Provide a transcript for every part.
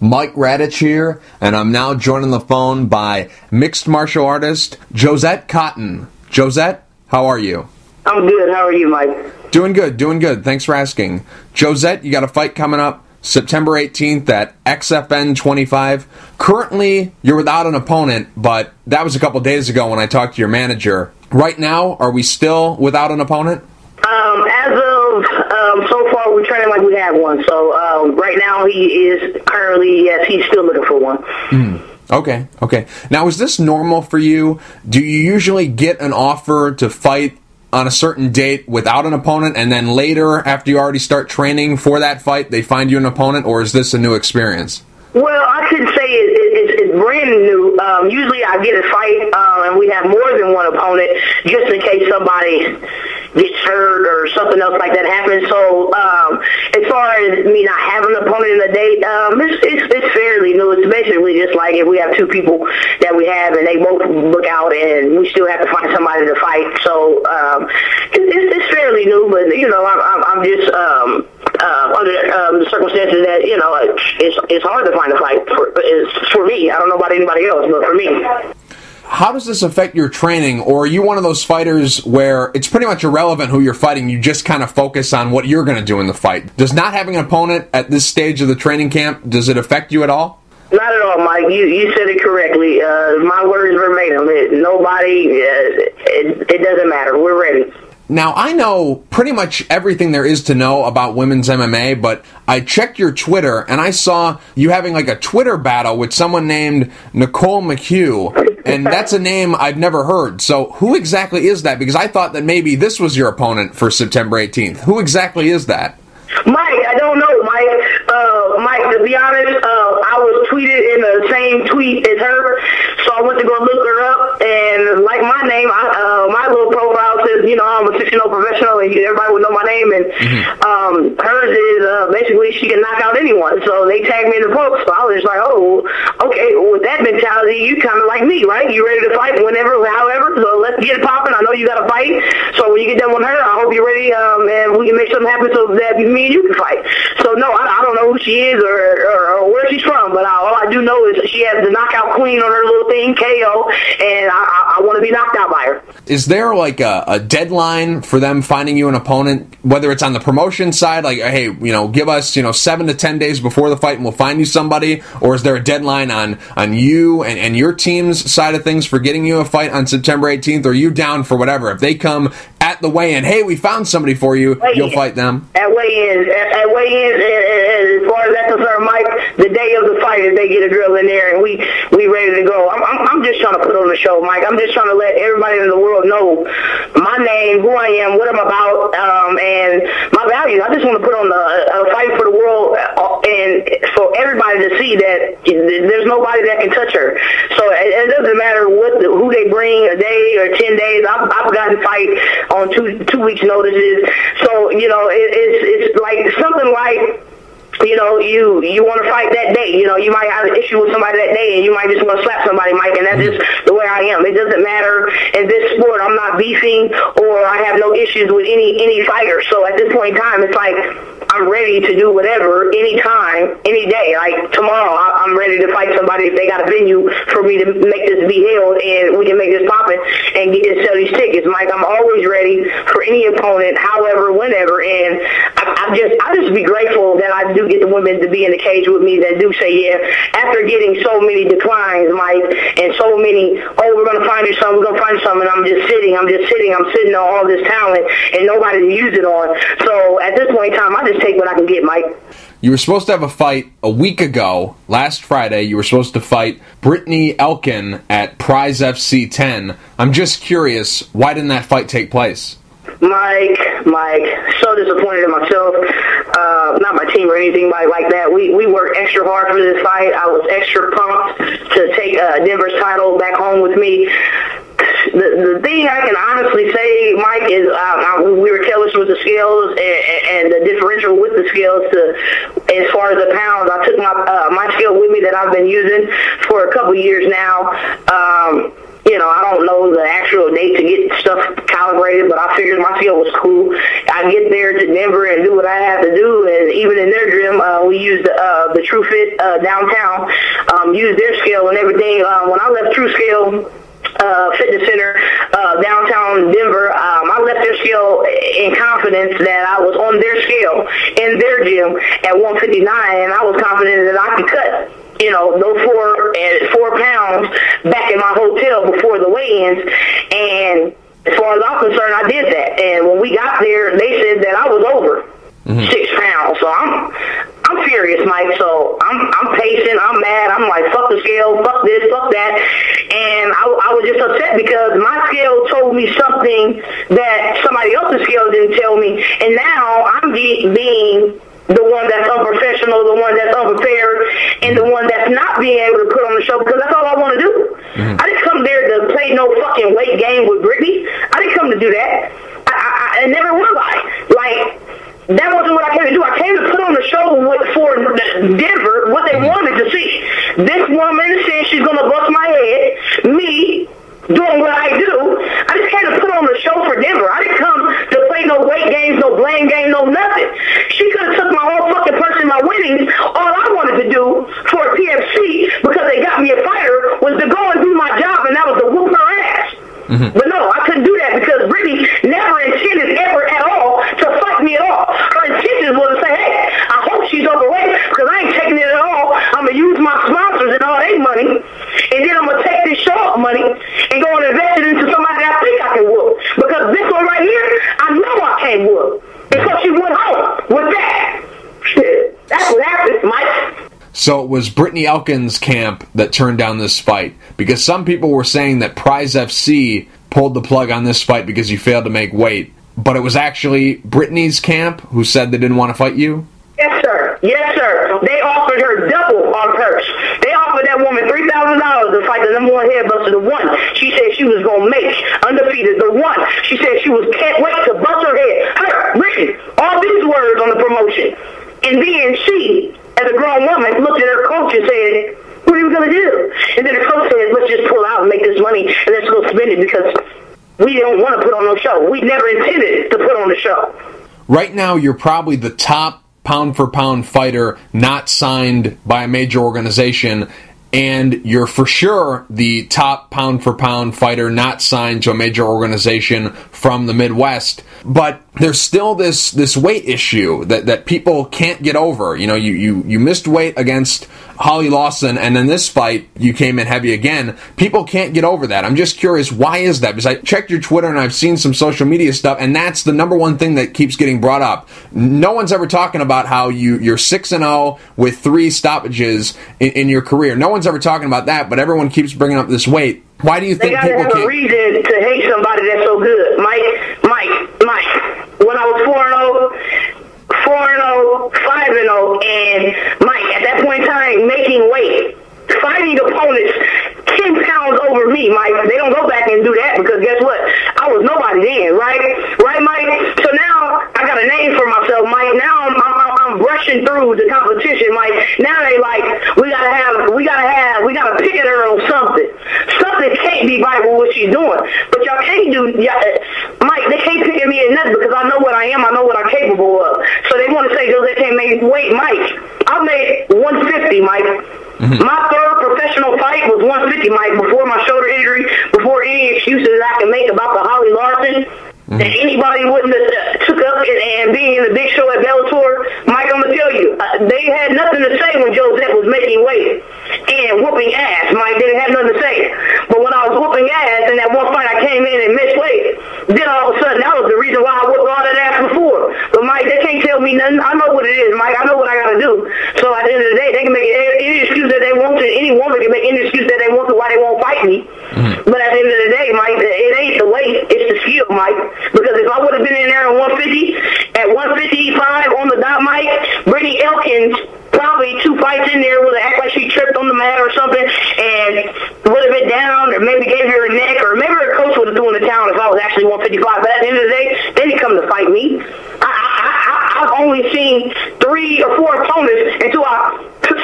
Mike Radich here, and I'm now joined on the phone by mixed martial artist Jozette Cotton. Jozette, how are you? I'm good. How are you, Mike? Doing good, doing good. Thanks for asking. Jozette, you got a fight coming up September 18th at XFN 25. Currently, you're without an opponent, but that was a couple days ago when I talked to your manager. Right now, are we still without an opponent? As of so far, we're training like we have one. So right now, he is currently, yes, he's still looking for one. Okay. Now, is this normal for you? Do you usually get an offer to fight on a certain date without an opponent, and then later, after you already start training for that fight, they find you an opponent, or is this a new experience? Well, I couldn't say it's brand new. Usually I get a fight, and we have more than one opponent, just in case somebody gets hurt or something else like that happens. So as far as me not having an opponent in the date, it's fairly new. It's basically just like if we have two people that we have and they both look out and we still have to find somebody to fight. So it's fairly new, but, you know, I'm just under the circumstances that, you know, it's hard to find a fight for me. I don't know about anybody else, but for me. How does this affect your training, or are you one of those fighters where it's pretty much irrelevant who you're fighting, you just kind of focus on what you're going to do in the fight? Does not having an opponent at this stage of the training camp, does it affect you at all? Not at all, Mike. You said it correctly. My words verbatim. It doesn't matter. We're ready. Now, I know pretty much everything there is to know about women's MMA, but I checked your Twitter, and I saw you having like a Twitter battle with someone named Nicole McHugh, and that's a name I've never heard. So who exactly is that? Because I thought that maybe this was your opponent for September 18th. Who exactly is that? Mike, I don't know, Mike. Mike, to be honest, I was tweeted in the same tweet as her, so I went to go look her up, and like my name, my little profile says, you know, I'm a 6-0 professional, and everybody would know my name, and hers is basically she can knock out anyone, so they tagged me in the post, so I was just like, oh, okay, well, with that mentality, you kind of like me, right? You ready to fight whenever, however, so let's get it popping. I know you got to fight, so when you get done with her, I hope you're ready, and we can make something happen so that me and you can fight. So no, I don't know who she is or where she's from, but all I do know is that she has the knockout queen on her little thing, KO, and I want to be knocked out by her. Is there like a deadline for them finding you an opponent, whether it's on the promotion side, like, hey, you know, give us, you know, 7 to 10 days before the fight and we'll find you somebody, or is there a deadline on you and your team's side of things for getting you a fight on September 18th, or are you down for whatever? If they come at the weigh-in, hey, we found somebody for you, you'll fight them? At weigh-ins, as far as that's concerned, Mike, the day of the fight, if they get a girl in there and we ready to go, I'm just trying to put on the show, Mike. I'm just trying to let everybody in the world know my name, who I am, what I'm about, and my values. I just want to put on a fight for the world and for everybody to see that there's nobody that can touch her. So it doesn't matter who they bring, a day or 10 days. I've gotten fight on two weeks notices. So, you know, it's like something like, you know, you want to fight that day. You know, you might have an issue with somebody that day, and you might just want to slap somebody, Mike, and that's just the way I am. It doesn't matter in this sport. I'm not beefing, or I have no issues with any fighter. So at this point in time, it's like I'm ready to do whatever, anytime, any day. Like tomorrow, I'm ready to fight somebody if they got a venue for me to make this be held, and we can make this poppin' and sell these tickets, Mike. I'm always ready for any opponent, however, whenever, and I just be grateful that I do get the women to be in the cage with me that do say, yeah, after getting so many declines, Mike, and so many, we're going to find you something, we're going to find you something, and I'm sitting on all this talent, and nobody to use it on. So at this point in time, I just take what I can get, Mike. You were supposed to have a fight a week ago, last Friday. You were supposed to fight Brittany Elkins at Prize FC 10. I'm just curious, why didn't that fight take place? Mike, so disappointed in myself. Not my team or anything like that. We worked extra hard for this fight. I was extra pumped to take Denver's title back home with me. The thing I can honestly say, Mike, is we were careless with the scales and the differential with the scales as far as the pounds. I took my scale with me that I've been using for a couple years now. You know, I don't know the actual date to get stuff calibrated, but I figured my scale was cool. I get there to Denver and do what I have to do, and even in their gym, we used the True Fit downtown, used their scale and everything. When I left True Scale Fitness Center downtown Denver, I left their scale in confidence that I was on their scale in their gym at 159, and I was confident that I could cut, you know, those 4 pounds back in my hotel before the weigh-ins. And as far as I'm concerned, I did that. And when we got there, they said that I was over 6 pounds. So I'm furious, Mike. So I'm pacing. I'm mad. I'm like, fuck the scale, fuck this, fuck that. And I was just upset because my scale told me something that somebody else's scale didn't tell me. And now I'm being the one that's unprofessional, the one that's unprepared, and the one that's not being able to put on the show, because that's all I want to do. I didn't come there to play no fucking weight game with Brittany. I didn't come to do that. I never will. Like, that wasn't what I came to do. I came to put on the show for Denver what they wanted to see. This woman said she's going to bust my head. Me doing what I do. I just came to put on the show for Denver. I didn't come to play no weight games, no blame game, no nothing. She could have took my whole fucking purse and my winnings. All I wanted to do for a PFC, because they got me a fighter, was to go and do my job, and that was to whoop her ass. But no, I couldn't do that because Brittany never intended ever at all to fight me at all. Her intention was to say, hey, I hope she's overweight because I ain't taking it at all. I'm going to use my sponsors and all their money, and then I'm going to take this show-up money and go and invest it into somebody that I think I can whoop. Because this one right here, I know I can't whoop. And so she went home with that. Shit, that's what happened, Mike. So it was Brittany Elkins' camp that turned down this fight, because some people were saying that Prize FC pulled the plug on this fight because you failed to make weight, but it was actually Brittany's camp who said they didn't want to fight you? Yes, sir. Yes, sir. They offered her double on purse. They offered that woman $3,000 to fight the number one headbuster, the one she said she was going to make undefeated, the one she said she was can't wait to bust her head. Her, Brittany, all these words on the promotion. And then she, as a grown woman, looked at her coach and said, what are we going to do? And then the coach said, let's just pull out and make this money and let's go spend it because we don't want to put on no show. We never intended to put on the show. Right now, you're probably the top pound-for-pound fighter not signed by a major organization, and you're for sure the top pound-for-pound fighter not signed to a major organization from the Midwest. But there's still this weight issue that people can't get over. You know, you missed weight against Holly Lawson, and then this fight, you came in heavy again. People can't get over that. I'm just curious, why is that? Because I checked your Twitter, and I've seen some social media stuff, and that's the number one thing that keeps getting brought up. No one's ever talking about how you're 6-0 with 3 stoppages in your career. No one's ever talking about that, but everyone keeps bringing up this weight. Why do you think people can't? They gotta have a reason to hate somebody that's so good. Mike, when I was 4-0, 5-0, and Mike, at that point in time, making weight, fighting opponents 10 pounds over me, Mike. They don't go back and do that because guess what? I was nobody then, right? Right, Mike? So now I got a name for myself, Mike. Now I'm rushing through the competition, Mike. Now they like, we gotta pick at her on something. Something can't be right with what she's doing. But y'all can't do, Mike, they can't pick at me in nothing because I know what I am, I know what I'm capable of. So they want to say, Jozette can't make weight, Mike. I made 150, Mike. My third professional fight was 150, Mike, before my shoulder injury, before any excuses I can make about the Holly Larson that anybody wouldn't have took up and being in the big show at Bellator. Mike, I'm going to tell you, they had nothing to say when Jozette was making weight and whooping ass, Mike. They didn't have nothing to say. But when I was whooping ass in that one fight I came in and missed weight, then all of a sudden that was the reason why I whooped all that ass before. But Mike, they can't tell me nothing. I know what it is, Mike. I know what I got to do. So at the end of the day, they can make any excuse that they want to. Any woman can make any excuse that they want to why they won't fight me. But at the end of the day, Mike, it ain't the weight, it's the skill, Mike. Because if I would have been in there at 150, at 155 on the dot, Mike, Brittany Elkins, probably 2 fights in there would have acted like she tripped on the mat or something and would have been down or maybe gave her a neck or maybe her coach would have thrown the towel if I was actually 155. But at the end of the day, they didn't come to fight me. I've only seen 3 or 4 opponents until I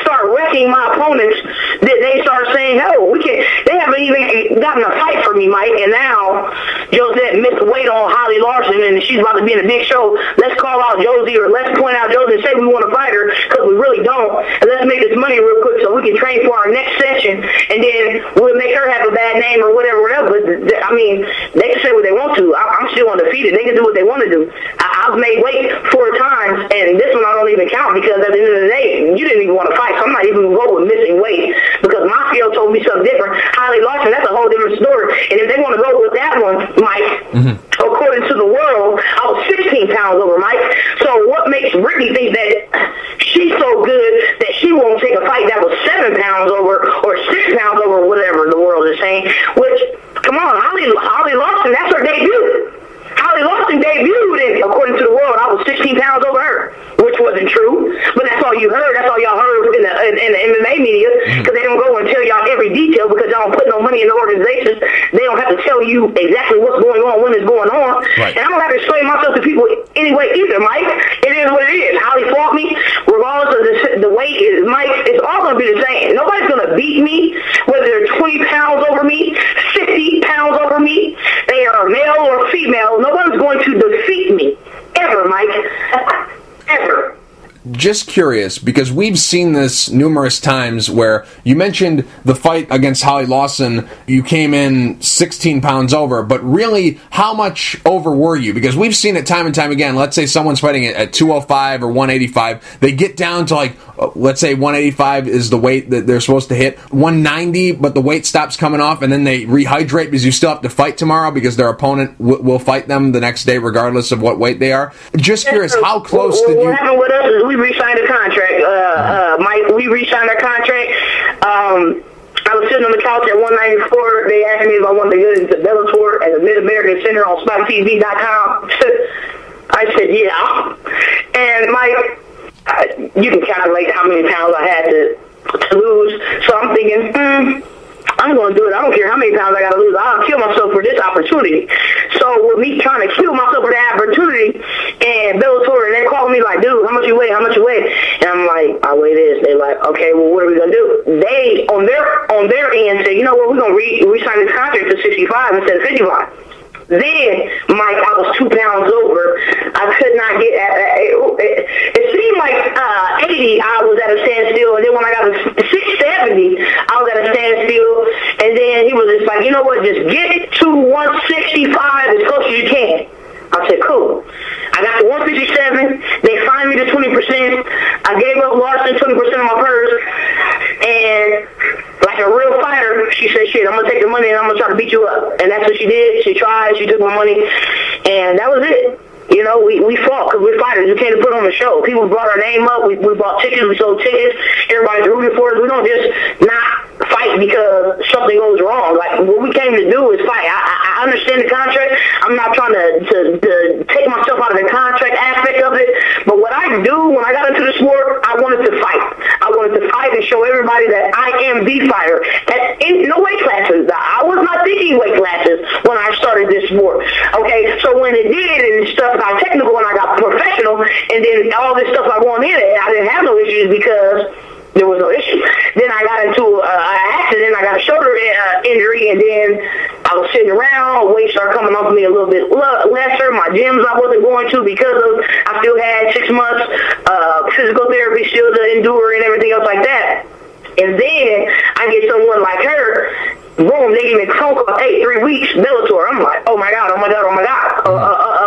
start wrecking my opponents that they start saying, oh, we can't. They haven't haven't even gotten a fight for me, Mike, and now Jozette missed weight on Holly Larson, and she's about to be in a big show. Let's call out Josie, or let's point out Josie and say we want to fight her, because we really don't, and let's make this money real quick so we can train for our next session, and then we'll make her have a bad name or whatever. But, I mean, they can say what they want to. I'm still undefeated. They can do what they want to do. I've made weight 4 times, and this one I don't even count, because at the end of the day, you didn't even want to fight, so I'm not even going to go with missing weight, because my scale told me something different. Holly Larson, that's a whole different story. And if they want to go with that one, Mike, according to the world, I was 16 pounds over, Mike. So what makes Brittany think that she's so good that she won't take a fight that was 7 pounds over or 6 pounds over, whatever the world is saying? Which, come on, Holly Larson, that's her debut. Holly Larson debuted, and according to the world, I was 16 pounds over her, which wasn't true. But that's all you heard. That's all y'all heard in the MMA media, because they don't go and tell y'all every detail, because y'all don't put no money in the organizations. They don't have to tell you exactly what's going on, when it's going on. Right. And I don't have to explain myself to people anyway either, Mike. It is what it is. Holly fought me, regardless of the weight, Mike, it's all going to be the same. Nobody's going to beat me, whether they're 20 pounds over me, 50 pounds over me, they are male or female. Nobody's going to defeat me, ever, Mike, ever. Just curious, because we've seen this numerous times where you mentioned the fight against Holly Lawson, you came in 16 pounds over, but really, how much over were you? Because we've seen it time and time again. Let's say someone's fighting at 205 or 185. They get down to, like, let's say 185 is the weight that they're supposed to hit, 190, but the weight stops coming off, and then they rehydrate because you still have to fight tomorrow because their opponent will fight them the next day regardless of what weight they are. Just curious, how close did you... What happened with us is we re-signed the contract, Mike. We re-signed our contract. I was sitting on the couch at 194. They asked me if I wanted to go into Bellator as a Mid-American Center on SpikeTV.com. I said, yeah. And Mike, you can calculate how many pounds I had to lose. So I'm thinking, I'm going to do it. I don't care how many pounds I got to lose. I'll kill myself for this opportunity. So with me trying to kill myself for that opportunity, and Bellator, and they're calling me like, dude, how much you weigh? How much you weigh? And I'm like, I weigh this. They're like, okay, well, what are we going to do? They, on their end, said, you know what, we're going to re-sign this contract to 65 instead of 55. Then, Mike, I was 2 pounds over. I could not get it seemed like 80, I was at a standstill. And then when I got to 670, I was at a standstill. And then he was just like, you know what, just get to 165 as close as you can. I said, cool. I got to 157. They fined me to 20%. I gave up Larson 20% of my purse. And like a real fighter, she said, shit, I'm going to take the money and I'm going to try to beat you up. And that's what she did. She tried. She took my money. And that was it. You know, we fought because we're fighters. We came to put on a show. People brought our name up. We bought tickets. We sold tickets. Everybody's rooting for us. We don't just not fight because something goes wrong. Like, what we came to do is fight. I understand the contract. I'm not trying to take myself out of the contract aspect of it. But what I do when I got into the sport, I wanted to fight. I wanted to fight and show everybody that I am the fighter. In no weight classes. I was not thinking weight classes when I started this sport. Okay, so when it did and stuff got technical and I got professional, and then all this stuff I won in it, I didn't have no issues because there was no issue. Then I got into an accident. I got a shoulder injury, and then I was sitting around. Weight started coming off me a little bit lesser. My gyms I wasn't going to because of I still had 6 months physical therapy still to endure and everything else like that. And then I get someone like her. Boom, they give me a phone call, hey, 3 weeks, Bellator. I'm like, oh my God.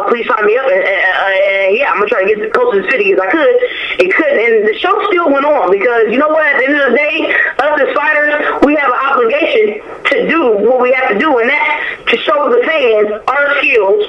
Please sign me up. And yeah, I'm going to try to get as close to the city as I could. It couldn't. And the show still went on because, you know what, at the end of the day, us as fighters, we have an obligation to do what we have to do, and that's to show the fans our skills,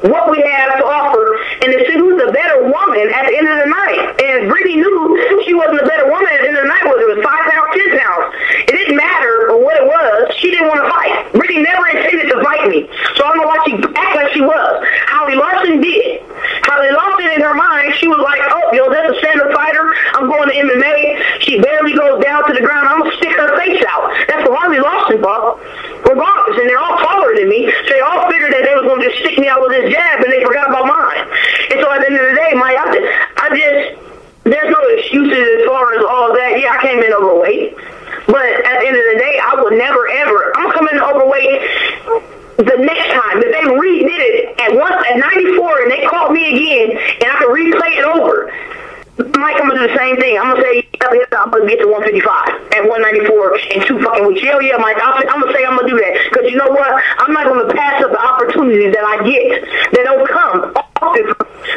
what we have to offer, and to see who's the better woman at the end of the night. And Brittany knew she wasn't the better woman at the end of the night, whether it was 5 pounds, 10 pounds. It didn't matter what it was. She didn't want to fight. Brittany never intended to fight me. So I don't know why she acted like she was. Holly Larson did. Holly Larson, in her mind, she was like, oh, yo, that's a stand-up fighter. I'm going to MMA. She barely goes down to the ground. I'm going to stick her face out. That's what Holly Larson thought. Regardless, and they're all taller than me, so they all figured that they was going to just stick me out with this jab, and they forgot about mine. And so at the end of the day, Mike, I just there's no excuses as far as all of that. Yeah, I came in a But at the end of the day, I would never, ever. I'm coming overweight the next time. If they redid it at 94 and they called me again and I can replay it over, Mike, I'm going to do the same thing. I'm going to say, I'm going to get to 155 at 194 in 2 fucking weeks. Hell yeah, Mike. I'm going to say I'm going to do that. Because you know what? I'm not going to pass up the opportunities that I get that don't come often.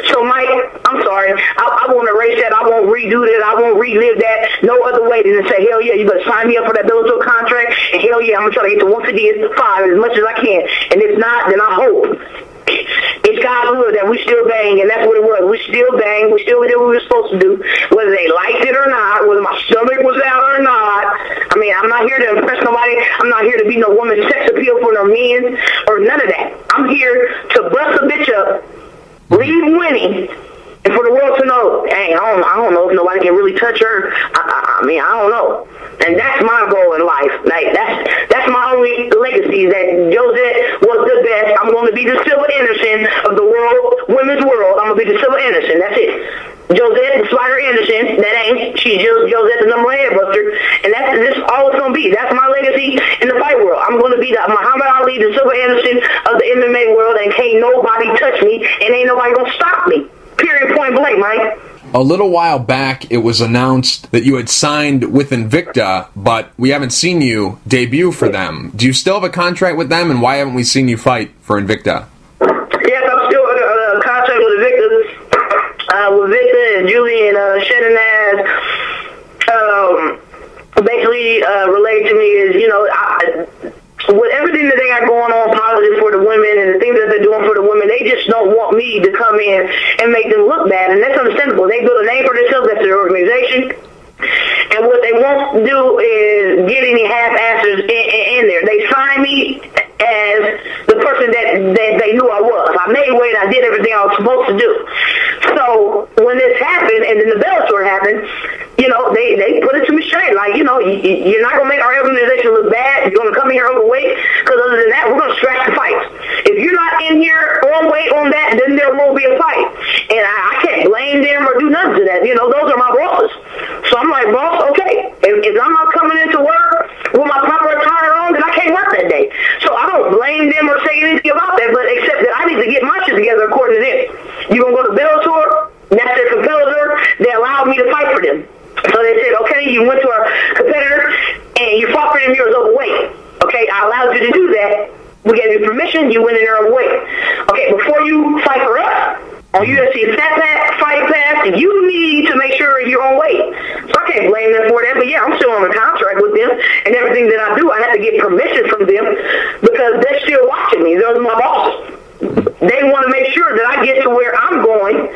So, Mike, I'm sorry. I won't erase that. I won't redo that. I won't relive that no other way than to say, hell yeah, you better sign me up for that Bellator contract. And hell yeah, I'm going to try to get to 155 as much as I can. And if not, then I hope it's God's will that we still bang, and that's what it was. We still bang. We still did what we were supposed to do, whether they liked it or not, whether my stomach was out or not. I mean, I'm not here to impress nobody. I'm not here to be no woman's sex appeal for no men or none of that. I'm here to bust a bitch up, leave winning, and for the world to know, hey, I don't know if nobody can really touch her. I mean, I don't know. And that's my goal in life. Like, that's my only legacy, that Jozette was the best. I'm going to be the Silver Anderson of the world, women's world. I'm going to be the Silver Anderson. That's it. Jozette, the Spider Anderson, that ain't. She's Jozette, the number 1 headbuster. And that's all it's going to be. That's my legacy in the fight world. I'm going to be the Muhammad Ali, the Silver Anderson of the MMA world, and can't nobody touch me, and ain't nobody going to stop me. Period, point blank, Mike. A little while back, it was announced that you had signed with Invicta, but we haven't seen you debut for them. Do you still have a contract with them, and why haven't we seen you fight for Invicta? Yes, I'm still in a contract with Invicta. With Victor and Julie and Shannon basically relayed to me is, you know, with everything that they got going on positive for the women and the things that they're doing for the women, they just don't want me to come in and make them look bad, and that's understandable. They build a name for themselves, that's their organization, and what they won't do is get any half-assers in there. They sign me as the person that they knew I was. I made weight, I did everything I was supposed to do. So when this happened, and then the Bellator happened, you know, they put it to me straight, like, you know, you're not going to make our organization look bad. You're going to come in here overweight, because other than that, we're going to scratch the fights. If you're not in here on weight on that, then there won't be a fight. And I can't blame them or do nothing to that. You know, those are my bosses. So I'm like, boss, okay, if I'm not coming into work with my proper attire on, then I can't work that day. So I don't blame them or say anything about that, but except that I need to get my shit together according to them. You're going to go to Bellator, that's their competitor, they allowed me to fight for them. So they said, okay, you went to our competitor, and you fought for them, you was overweight. Okay, I allowed you to do that. We gave you permission, you went in there overweight. Okay, before you fight for us, on UFC Fight Pass, you need to make sure you're on weight. So I can't blame them for that, but yeah, I'm still on the contract with them, and everything that I do, I have to get permission from them, because they're still watching me. Those are my bosses. They want to make sure that I get to where I'm going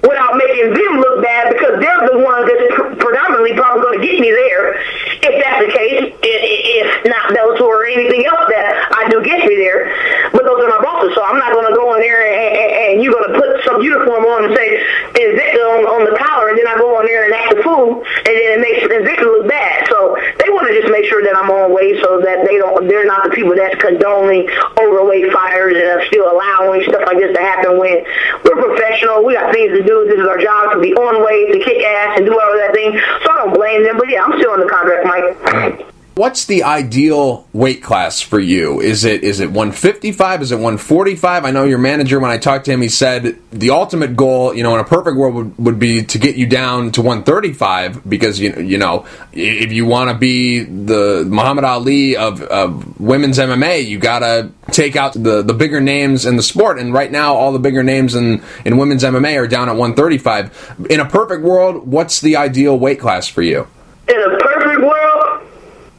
without making them look bad, because they're the ones that's predominantly probably going to get me there, if that's the case, if not Bellator or anything else that I do get me there. But those are my bosses, so I'm not going to go in there and you're going to put some uniform on and say Invicta on the collar, and then I go in there and act a fool, and then it makes Invicta look bad. So they want to just make sure that I'm on weight, so that they're not the people that's condoning overweight fighters and are still allowing stuff like this to happen when we're professional. We got things to do. This is our job, to be on weight, to kick ass, and do all of that thing. So I don't blame them, but yeah, I'm still on the contract, Mike. What's the ideal weight class for you? Is it 155? Is it 145? I know your manager, when I talked to him, he said the ultimate goal, you know, in a perfect world would be to get you down to 135, because you know, if you want to be the Muhammad Ali of women's MMA, you gotta take out the bigger names in the sport, and right now all the bigger names in women's MMA are down at 135. In a perfect world, what's the ideal weight class for you? In a perfect world,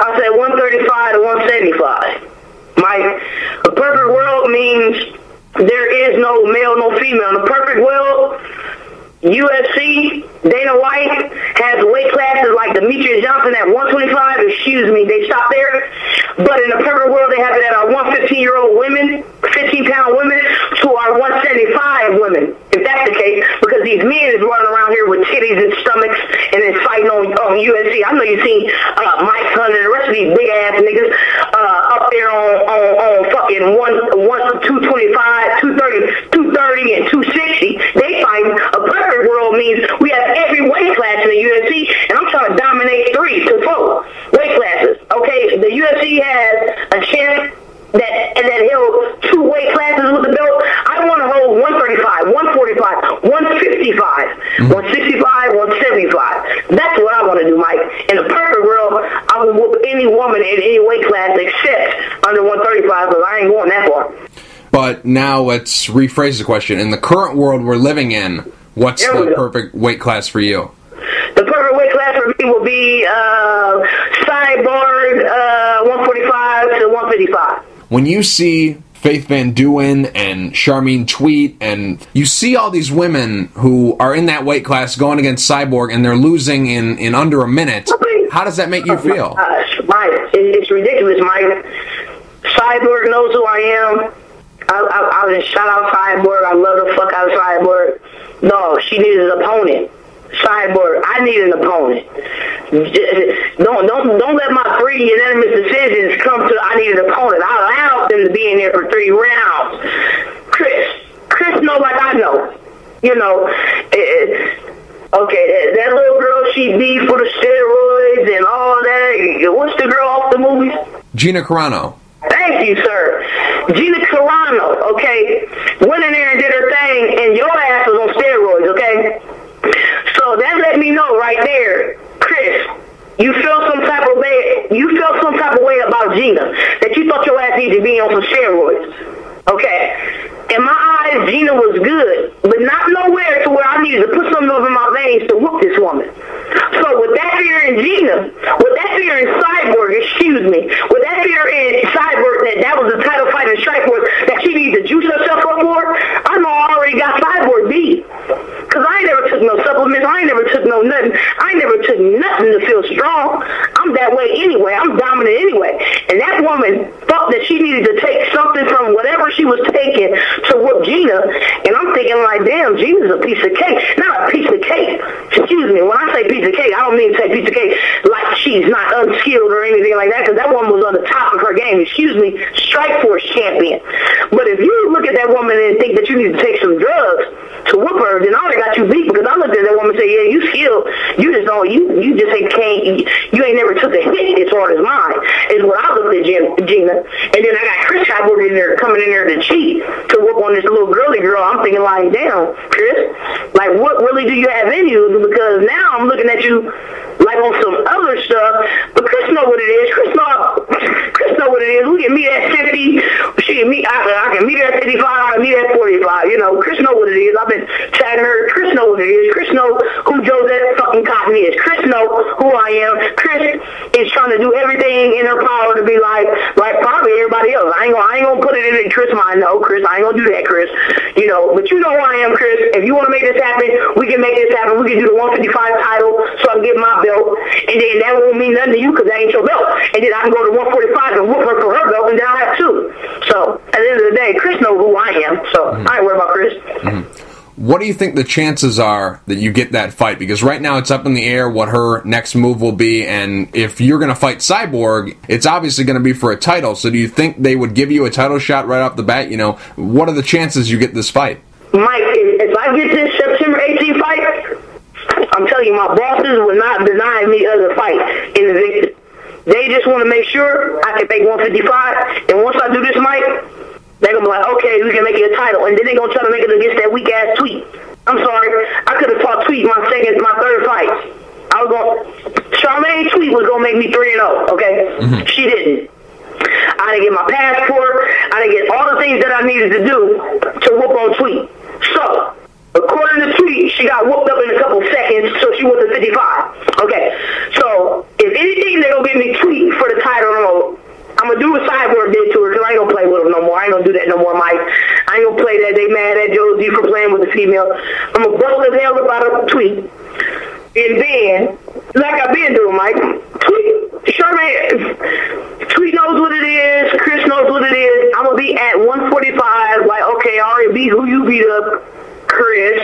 I say 135 to 175. A perfect world means there is no male, no female. In a perfect world, UFC, Dana White has weight classes like Demetrius Johnson at 125. Excuse me, they stopped there. But in the perfect world, they have it at our 115-year-old women, 15-pound women, to our 175 women, if that's the case, because these men is running around here with titties and stomachs and is fighting on UFC. I know you've seen Mike Hunt and the rest of these big-ass niggas up there on fucking 225, 230, and 260. They fighting. A perfect world means we have every weight class in the UFC, and I'm trying to dominate 3 to 4 weight classes. she has a chance that held 2 weight classes with the belt, I want to hold 135, 145, 155, 165, 175. That's what I want to do, Mike. In a perfect world, I would whoop any woman in any weight class except under 135, because I ain't going that far. But now let's rephrase the question. In the current world we're living in, what's the perfect weight class for you? The perfect weight class for me will be Cyborg 145 to 155. When you see Faith Van Duyn and Charmaine Tweet, and you see all these women who are in that weight class going against Cyborg and they're losing in under a minute, how does that make you feel? Mike, it's ridiculous, Mike. Cyborg knows who I am. I just shout out Cyborg. I love the fuck out of Cyborg. No, she needs an opponent. Cyborg, I need an opponent. Don't let my 3 unanimous decisions come to I need an opponent. I allowed them to be in there for 3 rounds. Chris know like I know. You know, okay, that little girl, she beat for the steroids and all that. What's the girl off the movie? Gina Carano. Thank you, sir. Gina Carano, okay, went in there and did her thing, and your ass was on steroids, okay? So that let me know right there, Chris, you felt some type of way about Gina, that you thought your ass needed to be on some steroids, okay? In my eyes, Gina was good, but not nowhere to where I needed to put something over my veins to whoop this woman. So with that fear in Gina, with that fear in Cyborg, with that fear in Cyborg that was the title fight in Strikeforce that she needs to juice herself up for, I know I already got Cyborg beat. Because I ain't never took no supplements, I ain't never took no nothing. I ain't never took nothing to feel strong. I'm that way anyway. I'm dominant anyway. And that woman thought that she needed to take something from whatever she was taking to whoop Gina. And I'm thinking like, damn, Gina's a piece of cake. Not a piece of cake. Excuse me. When I say piece of cake, I don't mean to say piece of cake like she's not unskilled or anything like that, because that woman was on the top of her game. Excuse me, Strikeforce champion. But if you look at that woman and think that you need to take some drugs to whoop her, then I already got you beat, because I looked at that woman and said, yeah, you skilled. You just don't, you just ain't never took a hit as hard as mine, is what I looked at Gina. And then I got Chris Cyborg in there, coming in there to cheat, to whoop on this little girly girl. I'm thinking like, damn, Chris, like what really do you have in you? Because now I'm looking at you like on some other stuff, but Chris know what it is. Chris know what it is. We can meet at 50. I can meet her at 55. I can meet her at 45. You know, Chris know what it is. I've been chatting her. Chris know what it is. Chris know who Jozette fucking Cotton is. Chris know who I am. Chris is trying to do everything in her power to be like probably everybody else. I ain't gonna put it in Chris' mind. No, Chris, I ain't gonna do that, Chris. You know, but you know who I am, Chris. If you want to make this happen, we can make this happen. We can do the 155 title, so I can get my belt, and then that won't mean nothing to you because that ain't your belt. And then I can go to 145 and whoop her for her belt, and then I'll have 2. So at the end of the day, Chris knows who I am. So I ain't worried about Chris. What do you think the chances are that you get that fight? Because right now it's up in the air what her next move will be, and if you're going to fight Cyborg, it's obviously going to be for a title. So do you think they would give you a title shot right off the bat? You know, what are the chances you get this fight? Mike, if I get this September 18th fight, I'm telling you, my bosses will not deny me other fight in Invicta. They just want to make sure I can make 155, and once I do this, Mike, they're going to be like, okay, we can make it a title. And then they're going to try to make it against that weak-ass Tweet. I'm sorry. I could have fought Tweet my third fight. Charmaine Tweet was going to make me 3-0, okay? She didn't. I didn't get my passport. I didn't get all the things that I needed to do to whoop on Tweet. So, according to Tweet, she got whooped up in a couple seconds, so she went to 55. Okay, so if anything, they're going to give me Tweet for the title. I'm going to do what Cyborg did to her, because I ain't going to play with them no more. I ain't going to do that no more, Mike. I ain't going to play that. They mad at Josie for playing with the female. I'm going to bust the hell up out of Tweet. And then, like I've been doing, Mike, Tweet knows what it is. Chris knows what it is. I'm going to be at 145, like, okay, I already beat who you beat up, Chris.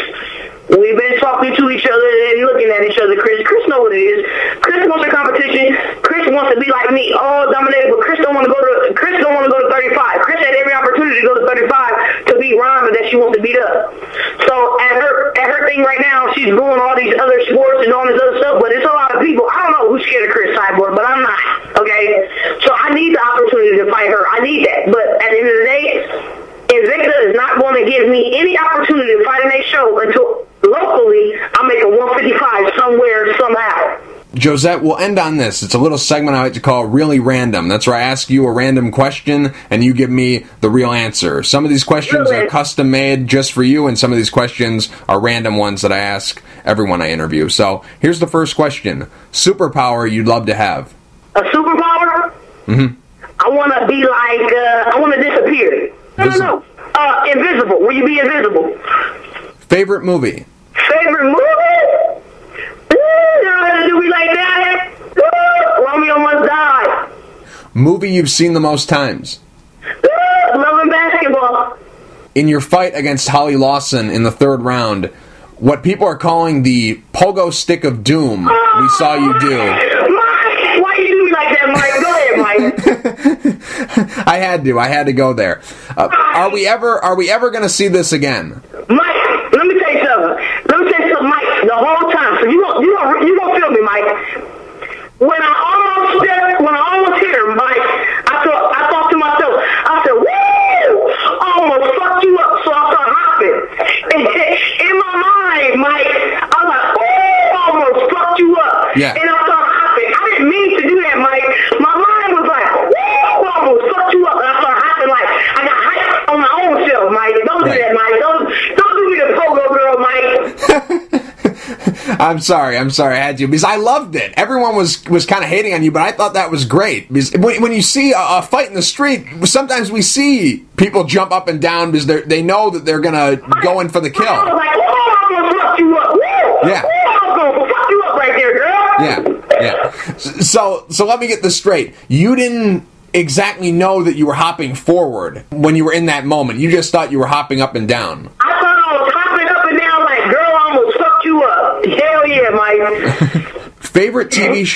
We've been talking to each other and looking at each other, Chris. Chris knows what it is. Chris wants a competition. Chris wants to be like me, all dominated, but Chris don't want to go to 35. Chris had every opportunity to go to 35 to beat Ronda that she wants to beat up. So at her thing right now, she's doing all these other sports and all this other stuff, but it's a lot of people. I don't know who's scared of Chris Cyborg, but I'm not. Okay? So I need opportunity to fight her. I need that. But at the end of the day, Invicta is not going to give me any opportunity to fight in a show until locally I make a 155 somewhere, somehow. Jozette, we'll end on this. It's a little segment I like to call Really Random. That's where I ask you a random question, and you give me the real answer. Some of these questions are custom-made just for you, and some of these questions are random ones that I ask everyone I interview. So, here's the first question. Superpower you'd love to have? A superpower? Mm-hmm. I want to be like, I want to disappear. No. Invisible. Will you be invisible? Favorite movie? Favorite movie? Do we like that? Romeo Must Die. Movie you've seen the most times? Love and Basketball. In your fight against Holly Lawson in the 3rd round, what people are calling the pogo stick of doom, we saw you do. Mike, why you do me like that, Mike? Go ahead, Mike. I had to go there. Are we ever going to see this again? Mike, let me tell you something, Mike. The whole time, so you gonna feel me, Mike. When I almost hit her, Mike, I thought to myself, I said, woo! I almost fucked you up, so I started hopping. In my mind, Mike, I was like, oh, I almost fucked you up. Yeah. And I started hopping. I didn't mean to do that, Mike. My mind was like, woo! I almost fucked you up. And I started hopping like I got hyped on my own self, Mike. Don't do that, Mike. Don't do me the pogo girl, Mike. I'm sorry, I had to, because I loved it. Everyone was kind of hating on you, but I thought that was great. Because when you see a fight in the street, sometimes we see people jump up and down because they know that they're going to go in for the kill. I was like, oh, I'm going to fuck you up. Woo! Yeah. I'm going to fuck you up right there, girl. Yeah. So let me get this straight. You didn't exactly know that you were hopping forward when you were in that moment. You just thought you were hopping up and down. I thought I was hopping up and down like, girl, I almost fucked you up. Hell yeah, Mike. Favorite TV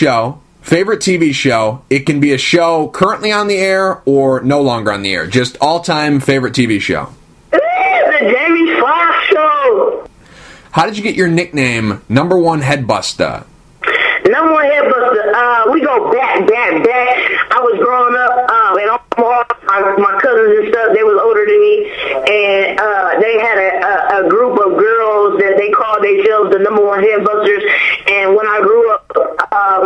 show. It can be a show currently on the air or no longer on the air. Just all-time favorite TV show. The Jamie Foxx Show. How did you get your nickname, Number One Headbuster? Number One Headbuster. We go back. I was growing up in Omaha. My cousins and stuff, they was older than me, and they had a group of girls that they called themselves the Number One Headbusters. And when I grew up,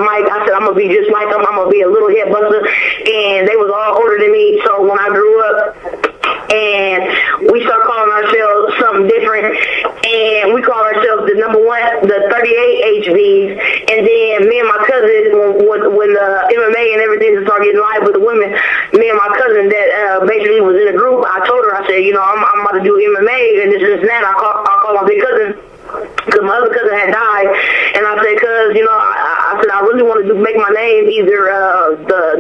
Mike, I said I'm gonna be just like them. I'm gonna be a little headbuster, and they was all older than me. So when I grew up, and we started calling ourselves something different, and we call ourselves the Number One, the 38 HVs. And then me and my cousin, when the MMA and everything started getting live with the women, me and my cousin that basically was in a group, I told her, I said, you know, I'm about to do MMA and this and that. I called my big cousin, because my other cousin had died, and I said, cuz, you know, I said I really want to make my name either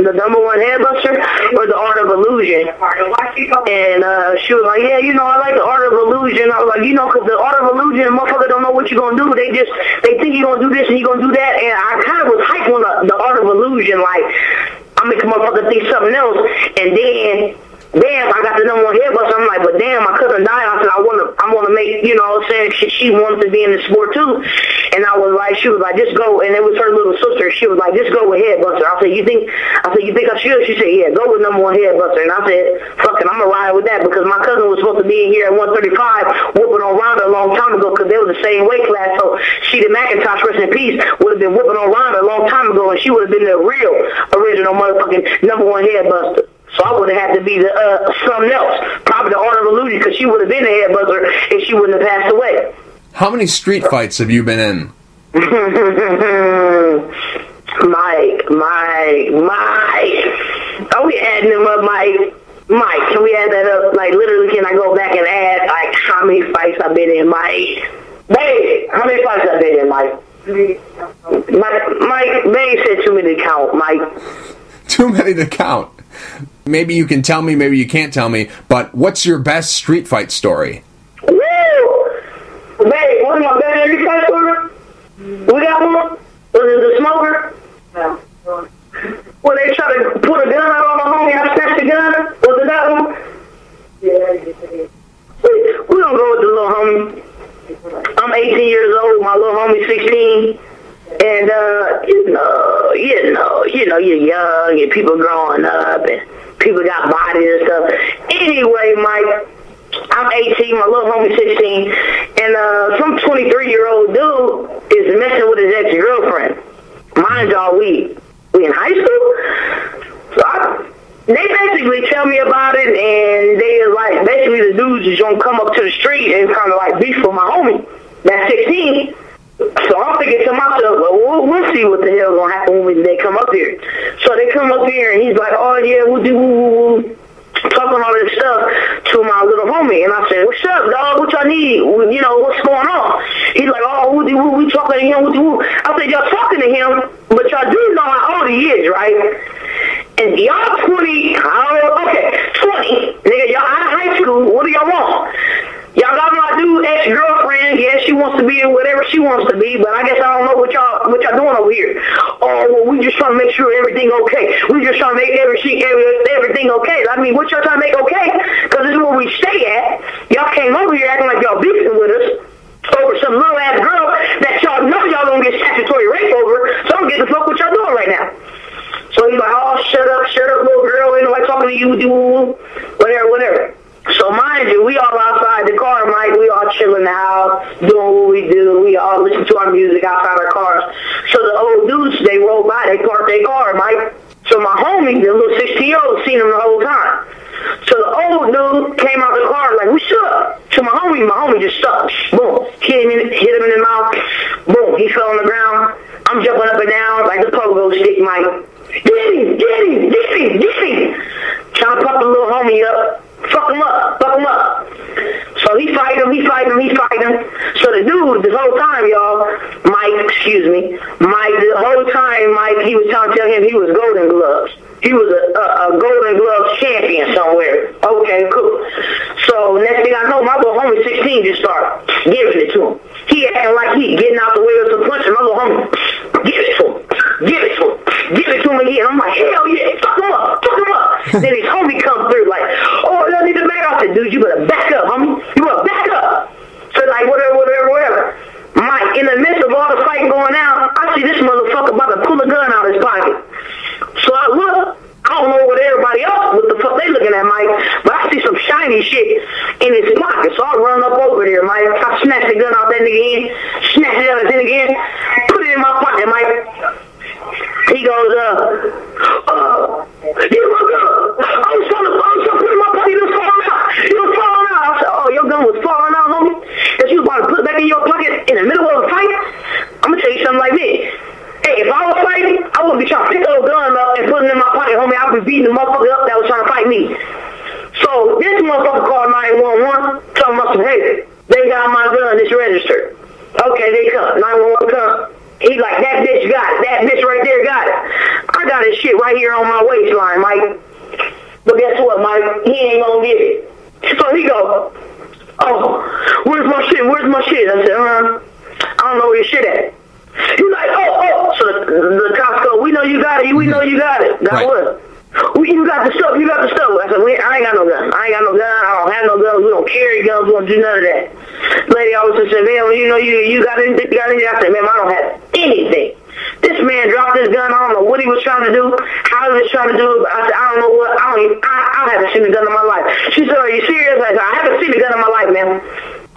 the Number One Headbuster or the Art of Illusion. And she was like, yeah, you know, I like the Art of Illusion. I was like, you know, because the Art of Illusion, motherfucker don't know what you're going to do. They think you're going to do this and you're going to do that. And I kind of was hyped on the Art of Illusion, like, I make a motherfucker think something else. And then damn, I got the Number One Headbuster. I'm like, but damn, my cousin died. I said, I want to make, you know what I'm saying, she wanted to be in the sport too. And she was like, just go. And it was her little sister. She was like, just go with Headbuster. I said, you think I should? She said, yeah, go with Number One Headbuster. And I said, fuck it, I'm going to ride with that, because my cousin was supposed to be in here at 135 whooping on Ronda a long time ago, because they were the same weight class. So Sheeta McIntosh, rest in peace, would have been whooping on Ronda a long time ago, and she would have been the real original motherfucking Number One Headbuster. So I would have had to be the something else, probably the Art of Illusion, because she would have been a headbuster if she wouldn't have passed away. How many street fights have you been in? Mike. Are we adding them up, Mike? Mike, can we add that up? Like, literally, can I go back and add, like, how many fights I've been in, Mike? Babe, how many fights I've been in, Mike? Mike, Babe said too many to count, Mike. Too many to count. Maybe you can tell me, maybe you can't tell me, but what's your best street fight story? Woo! Babe, what's my best street fight story? We got one? Was it the smoker? Yeah. Where they try to put a gun out on the homie, I snatched the gun? Was it that one? Yeah. We're gonna go with the little homie. I'm 18 years old, my little homie's 16. And, you know, you're young and people growing up, and people got bodies and stuff. Anyway, Mike, I'm 18, my little homie 16, and some 23-year-old dude is messing with his ex-girlfriend. Mind y'all, we in high school? So they basically tell me about it, and they like, basically the dudes is gonna come up to the street and kind of like beef with my homie. That's 16. So I'm thinking to myself, well, we'll see what the hell's gonna happen when they come up here. So they come up here, and he's like, oh yeah, we'll do talking all this stuff to my little homie. And I said, what's up, dog? What y'all need? You know, what's going on? He's like, oh, we talking to him. I said, y'all talking to him, but y'all do know how old he is, right? And y'all 20, okay, 20. Nigga, y'all out of high school. What do y'all want? Y'all got my dude ex-girlfriend. Yeah, she wants to be in whatever she wants to be, but I guess I don't know what y'all doing over here. Oh, well, we just trying to make sure everything okay. We just trying to make everything okay. I mean, what y'all trying to make okay? Because this is where we stay at. Y'all came over here acting like y'all beefing with us over some little ass girl that y'all know y'all gonna get statutory rape over. So I don't get the fuck what y'all doing right now. So he's like, oh, shut up, little girl. Ain't nobody talking to you, whatever. So mind you, we all outside the car, Mike. We all chilling in the house, doing what we do. We all listen to our music outside our cars. So the old dudes, they roll by, they park their car, Mike. So my homie, the little 16-year-old, seen him the whole time. So the old dude came out the car like, what's up? So my homie just stopped. Boom. Hit him in the mouth. Boom. He fell on the ground. I'm jumping up and down like the pogo stick, Mike. Get him. Trying to pump the little homie up. Fuck him up. So he fighting him. So the dude, this whole time, y'all, Mike, the whole time, Mike, he was trying to tell him he was Golden Gloves. He was a Golden Gloves champion somewhere. Okay, cool. So next thing I know, my little homie 16 just started giving it to him. He acting like he getting out the way of some punch, and my little homie, give it to him again. I'm like, hell yeah, fuck him up. Then his homie comes through like, oh, I need to back up. I said, dude, you better back up, homie. You better back up. So like, whatever. Mike, in the midst of all the fighting going on, I see this motherfucker about to pull a gun out of his pocket. So I look. I don't know what everybody else, what the fuck they looking at, Mike, but I see some shiny shit in his pocket. So I run up over there, Mike. I snatch the gun out that nigga again, put it in my pocket, Mike. He goes, you look up. I was trying to put it in my pocket. It was falling out. I said, oh, your gun was falling out, homie? That you was about to put it back in your pocket in the middle of a fight? I'm going to tell you something like this. Hey, if I was fighting, I wouldn't be trying to pick up a gun up and put it in my pocket, homie. I would be beating the motherfucker up that was trying to fight me. So this motherfucker called 911, talking about some, hey, they got my gun, it's registered. Okay, they come. 911 come. He like, that bitch got it. That bitch right there got it. I got his shit right here on my waistline, Mike. But guess what, Mike? He ain't gonna get it. So he go, oh, where's my shit? I said, I don't know where your shit at. He's like, oh. So the cops go, we know you got it. Got right. What? You got the stuff. I said, I ain't got no gun. I don't have no guns. We don't carry guns. We don't do none of that. Lady always said, man, you know, you got anything? I said, man, I don't have anything. This man dropped his gun. I don't know what he was trying to do, how he was trying to do it. I said, I don't know what. I haven't seen a gun in my life. She said, are you serious? I said, I haven't seen a gun in my life, man.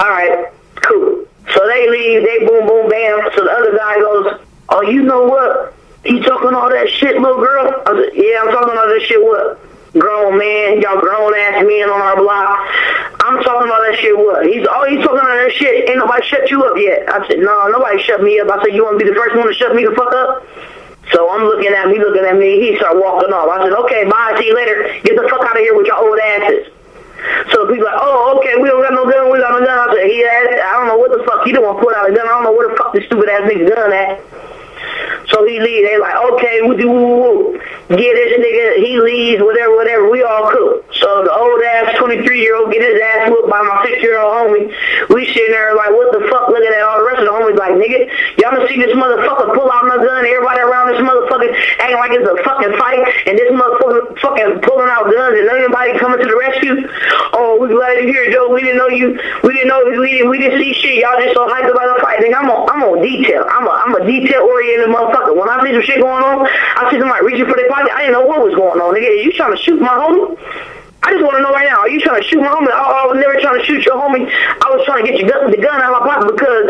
All right, cool. So they leave, they boom, boom, bam. So the other guy goes, oh, you know what? You talking all that shit, little girl? I said, yeah, I'm talking all that shit, what? Grown man, y'all grown-ass men on our block. I'm talking about that shit, what? He's talking all that shit. Ain't nobody shut you up yet. I said, no, nobody shut me up. I said, you want to be the first one to shut me the fuck up? So I'm looking at me. He started walking off. I said, okay, bye, see you later. Get the fuck out of here with your old asses. So people like, oh, okay, we don't got no gun, I said, I don't know what the fuck, he don't want to put out a gun, I don't know where the fuck this stupid ass nigga gun at. So he leaves, they like, okay, get this nigga, he leaves, whatever, we all cool. So know, the old ass 23-year-old get his ass whooped by my 6-year-old homie. We sitting there like, what the fuck? Looking at all the rest of the homies like, nigga, y'all gonna see this motherfucker pull out my gun, everybody around this motherfucker acting like it's a fucking fight, and this motherfucker fucking pulling out guns and anybody coming to the rescue. Oh, we glad you're here, Joe. We didn't know you. We didn't see shit. Y'all just so hyped about the fight. Nigga, I'm on detail. I'm a detail-oriented motherfucker. When I see some shit going on, I see somebody reaching for their pocket. I didn't know what was going on. Nigga, are you trying to shoot my homie? I just want to know right now, are you trying to shoot my homie? I was never trying to shoot your homie. I was trying to get the gun out of my pocket because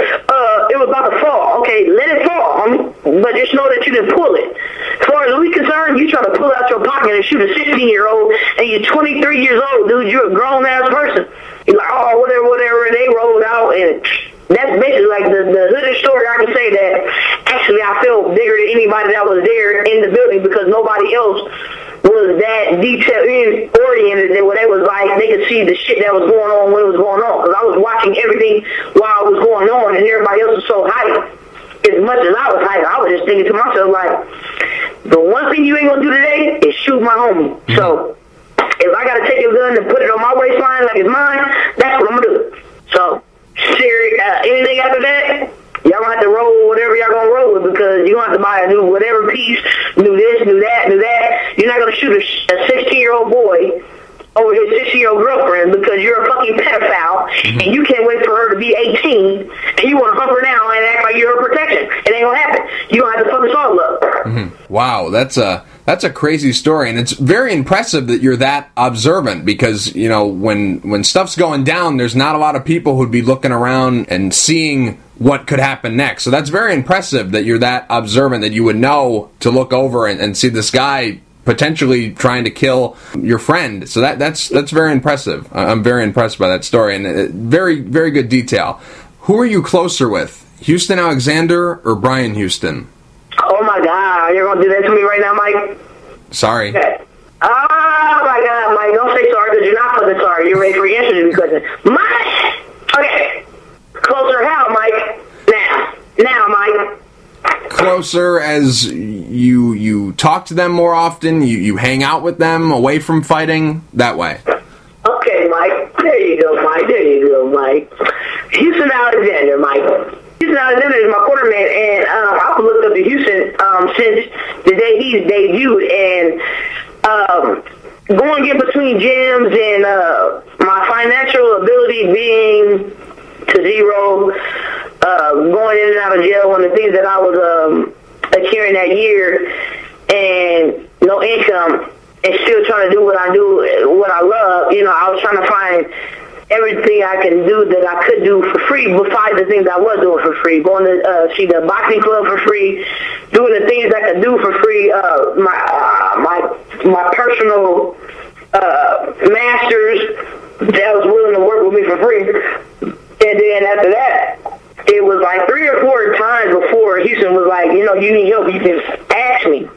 it was about to fall. Okay, let it fall, homie. But just know that you didn't pull it. As far as we concerned, you trying to pull out your pocket and shoot a 16-year-old, and you're 23 years old, dude. You're a grown-ass person. You're like, oh, whatever. And they rolled out, and that's basically like the hooded story. I can say that actually I felt bigger than anybody that was there in the building because nobody else was that detail-oriented that what it was like. They could see the shit that was going on when it was going on. Because I was watching everything while it was going on, and everybody else was so hyped. As much as I was hyped, I was just thinking to myself, like, the one thing you ain't going to do today is shoot my homie. Mm-hmm. So, if I got to take your gun and put it on my waistline like it's mine, that's what I'm going to do. So, anything after that, y'all gonna have to roll whatever y'all gonna roll with because you're gonna have to buy a new whatever piece, new this, new that. You're not gonna shoot a 16-year-old boy over his 16-year-old girlfriend because you're a fucking pedophile and you can't wait for her to be 18 and you want to hump her now and act like you're her protection. It ain't gonna happen. You're gonna have to fuck us all up. Mm-hmm. Wow, that's a crazy story, and it's very impressive that you're that observant because, you know, when stuff's going down, there's not a lot of people who'd be looking around and seeing what could happen next. So that's very impressive that you're that observant, that you would know to look over and see this guy potentially trying to kill your friend. So that's very impressive. I'm very impressed by that story, and very, very good detail. Who are you closer with, Houston Alexander or Brian Houston? Oh my God, you're gonna do that to me right now, Mike? Sorry. Okay. Oh my God, Mike, don't say sorry because you're not fucking sorry. You're ready for your answer to be question. Mike! Okay. Closer how, Mike? Now, Mike. Closer as you talk to them more often, you hang out with them away from fighting, that way. Okay, Mike. There you go, Mike. Houston Alexander, Mike. Houston Alexander is my quarterman, and I've been looking up to Houston since the day he's debuted, and going in between gyms and my financial ability being to zero, going in and out of jail, one of the things that I was carrying that year, and no income, and still trying to do what I do, what I love. You know, I was trying to find everything I can do that I could do for free besides the things I was doing for free. Going to see the boxing club for free, doing the things I could do for free, my personal masters that was willing to work with me for free. And then after that, it was like 3 or 4 times before Houston was like, you know, you need help, you can ask me.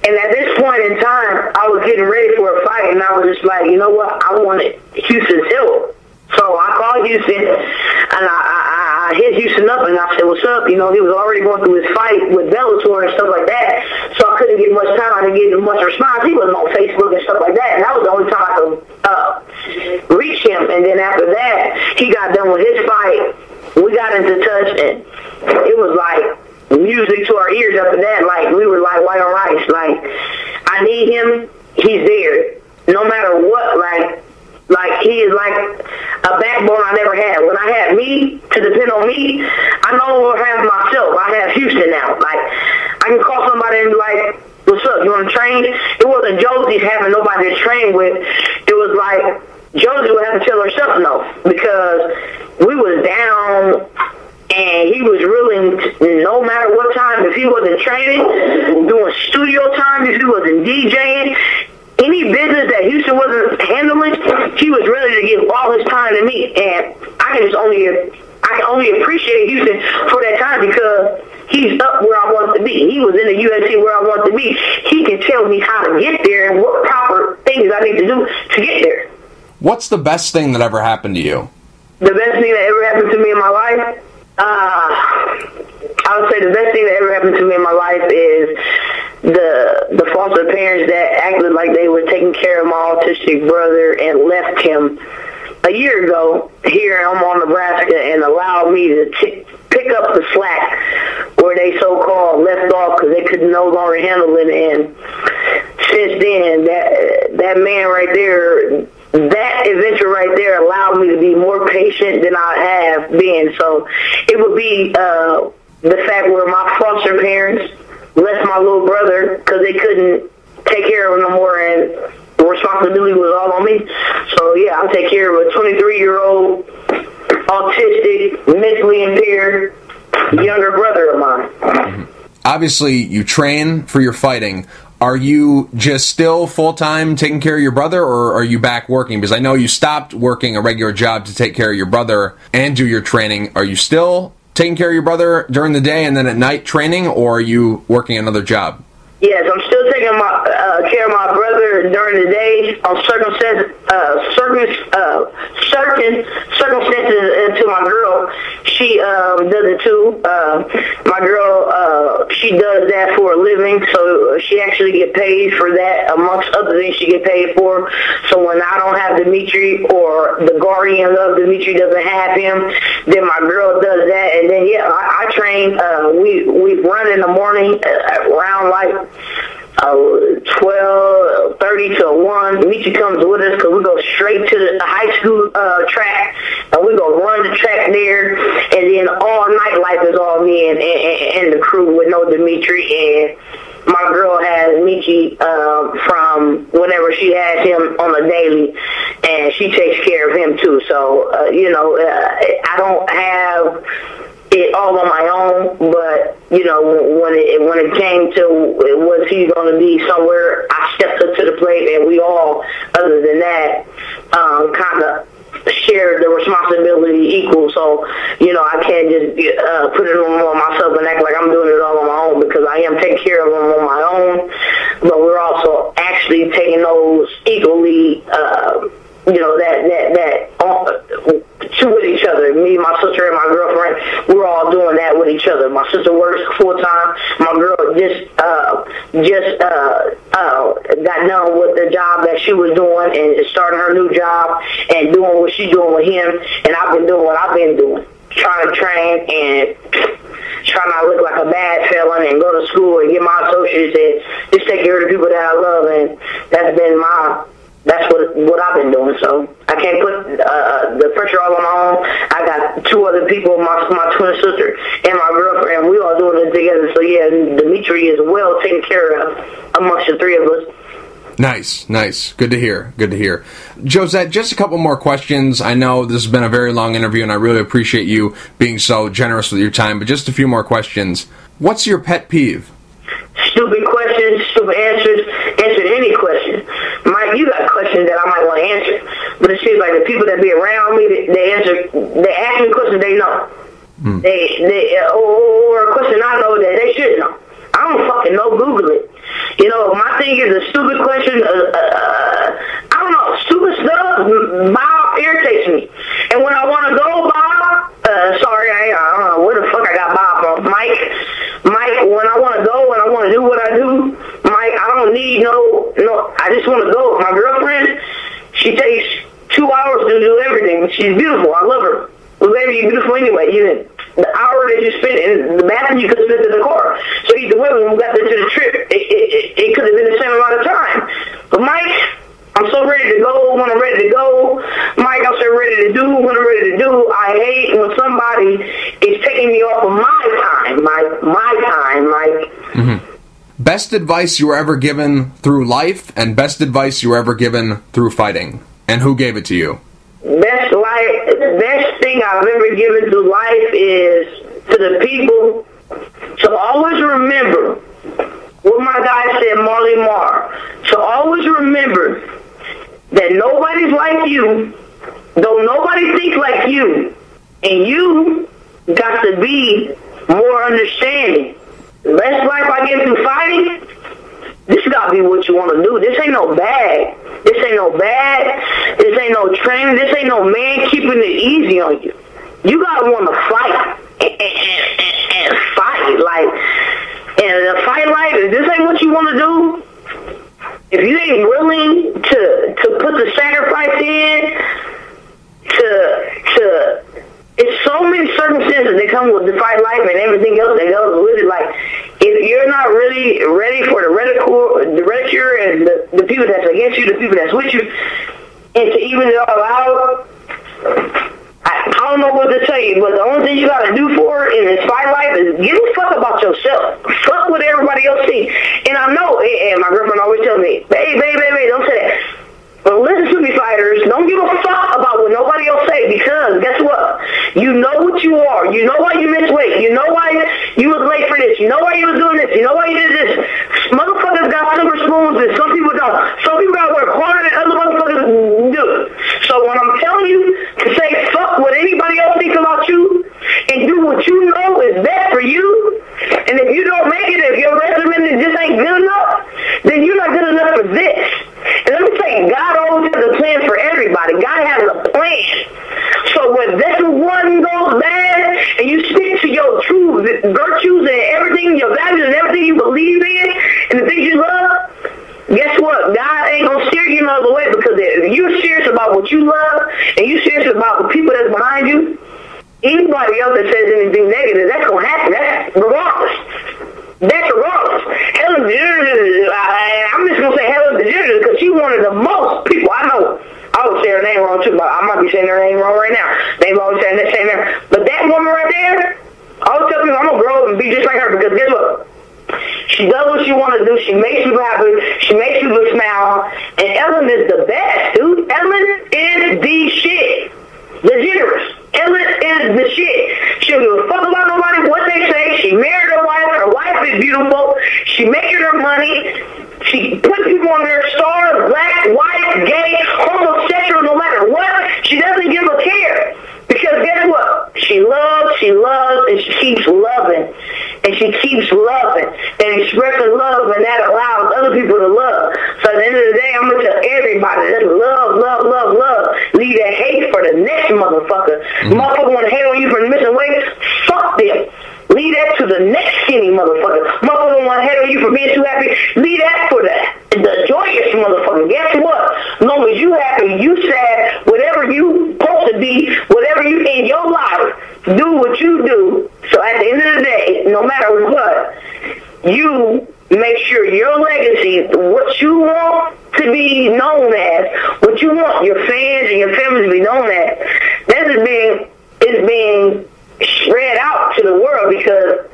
And at this point in time, I was getting ready for a fight, and I was just like, you know what, I wanted Houston's help. So I called Houston, and I hit Houston up, and I said, what's up? You know, he was already going through his fight with Bellator and stuff like that, so I couldn't get much time. I didn't get much response. He wasn't on Facebook and stuff like that, and that was the only time I could reach him. And then after that, he got done with his fight. We got into touch, and it was like music to our ears after that. Like, we were like white on rice. Like, I need him. He's there. No matter what, like he is like a backbone I never had. When I had me to depend on me, I no longer have myself. I have Houston now. Like, I can call somebody and be like, what's up, you want to train? It wasn't Josie's having nobody to train with. It was like Josie would have to tell herself no, because we was down, and he was really, no matter what time, if he wasn't training, doing studio time, if he wasn't DJing, any business that Houston wasn't handling, he was ready to give all his time to me. And I can only appreciate Houston for that time because he's up where I want to be. He was in the UFC where I want to be. He can tell me how to get there and what proper things I need to do to get there. What's the best thing that ever happened to you? The best thing that ever happened to me in my life? I would say the best thing that ever happened to me in my life is the foster parents that acted like they were taking care of my autistic autistic brother and left him a year ago here in Omaha, Nebraska, and allowed me to pick up the slack where they so-called left off because they could no longer handle it. And since then, that man right there, that adventure right there allowed me to be more patient than I have been. So it would be the fact where my foster parents left my little brother because they couldn't take care of him no more, and the responsibility was all on me. So yeah, I take care of a 23-year-old autistic, mentally impaired younger brother of mine. Obviously, you train for your fighting. Are you just still full-time taking care of your brother, or are you back working? Because I know you stopped working a regular job to take care of your brother and do your training. Are you still taking care of your brother during the day and then at night training, or are you working another job? Yes, I'm still taking care of my brother during the day on certain circumstances to my girl. She does it too. My girl, she does that for a living, so she actually get paid for that, amongst other things she get paid for. So when I don't have Dimitri, or the guardian of Dimitri doesn't have him, then my girl does that. And then, yeah, I train. We run in the morning around like 12:30 to 1. Dimitri comes with us because we go straight to the high school track, and we go run the track there. And then all night life is all me and the crew with no Dimitri. And my girl has Michi from whenever she has him on a daily, and she takes care of him too. So I don't have it all on my own, but when it came to was he going to be somewhere, I stepped up to the plate, and we all, other than that, kind of shared the responsibility equal. So I can't just put it on myself and act like I'm doing it all on my own, because I am taking care of them on my own, but we're also actually taking those equally with each other. Me, my sister, and my girlfriend, we're all doing that with each other. My sister works full time. My girl just got done with the job that she was doing and starting her new job and doing what she's doing with him. And I've been doing what I've been doing, trying to train and try not to look like a bad felon and go to school and get my associates and just take care of the people that I love. And that's what I've been doing. So I can't put the pressure all on my own. I got two other people, my twin sister and my girlfriend. We all doing it together. So yeah, Dimitri is well taken care of amongst the three of us. Nice. Good to hear. Jozette, just a couple more questions. I know this has been a very long interview, and I really appreciate you being so generous with your time, but just a few more questions. What's your pet peeve? Stupid questions, stupid answers, answer any question. Mike, you got questions that I might want to answer, but it seems like the people that be around me, they ask me questions they know. Or a question I know that they should know. I don't fucking know. Google it. My thing is a stupid question. I don't know. Stupid stuff. Bob irritates me. And when I want to go, Bob, sorry, I don't know where the fuck I got Bob from. Mike, when I want to go and I want to do what I do, Mike, I don't need no, I just want to go. My girlfriend, she takes 2 hours to do everything. She's beautiful. I love her. Well, baby, you're beautiful anyway. The hour that you spent in the bathroom, you could have spent in the car. So either way, when we got there to the trip, it could have been the same amount of time. But Mike, I'm so ready to go when I'm ready to go. Mike, I'm so ready to do when I'm ready to do. I hate when somebody is taking me off of my time, my time, Mike. Mm-hmm. Best advice you were ever given through life, and best advice you were ever given through fighting, and who gave it to you? The best thing I've ever given to life is to the people to always remember what my guy said, Marley Marr. So always remember that nobody's like you, though nobody thinks like you, and you got to be more understanding. The best life I get through fighting, this got to be what you want to do. This ain't no bag. This ain't no bag. This ain't no training. This ain't no man keeping it easy on you. You got to want to fight and fight. And the fight life, if this ain't what you want to do, if you ain't willing to put the sacrifice in, it's so many circumstances that come with the fight life and everything else that goes with it. Like, if you're not really ready for the ridicule and the people that's against you, the people that's with you, and to even it all out, I don't know what to tell you, but the only thing you gotta do for it in this fight life is give a fuck about yourself. Fuck what everybody else thinks. And I know, and my girlfriend always tells me, babe, don't say that. But listen to me, fighters. Don't give a fuck about what nobody else say, because guess what? You know what you are. You know why you missed weight. You know why you was late for this. You know why you was doing this. You know why you did this. Motherfuckers got silver spoons and some people don't. Some people got to work harder than other motherfuckers do. So when I'm telling you to say fuck what anybody else thinks about you and do what you know is best for you, and if you don't make it, if your resume just ain't good enough, then you're not good enough for this. And let me tell you, God always has a plan for everybody. God has a plan. So when this one goes bad and you stick to your true virtues and everything, your values and everything you believe in and the things you love, guess what? God ain't going to steer you another way, because if you're serious about what you love and you're serious about the people that's behind you, anybody else that says anything negative, that's going to happen. That's regardless. That's regardless. Helen DeGeneres, I'm just going to say Helen DeGeneres because she's one of the most people I know. I would say her name wrong too, but I might be saying her name wrong right now. They've always saying that same name. But that woman right there, I always tell people I'm going to grow up and be just like her, because guess what? She does what she wants to do. She makes people happy. She makes people smile. And Ellen is the best, dude. Ellen is the shit. DeGeneres. Ellen is the shit. She don't give a fuck about nobody, what they say. She married her wife. Her wife is beautiful. She making her money. She put people on their stars, black, white, gay, homosexual, no matter what. She doesn't give a care. Because guess what? She loves, and she keeps loving. And she keeps loving and expressing love, and that allows other people to love. So at the end of the day, I'm going to tell everybody, just love, love, love, love. Leave that hate for the next motherfucker. Motherfucker want to hate on you for missing weight? Fuck them. Leave that to the next skinny motherfucker. Motherfucker want to hate on you for being too happy? Leave that for the joyous motherfucker. Guess what? As long as you happy, you sad, whatever you supposed to be, whatever you in your life, do what you do. So at the end of the day, no matter what, you make sure your legacy, what you want to be known as, what you want your fans and your family to be known as, that is being spread out to the world. Because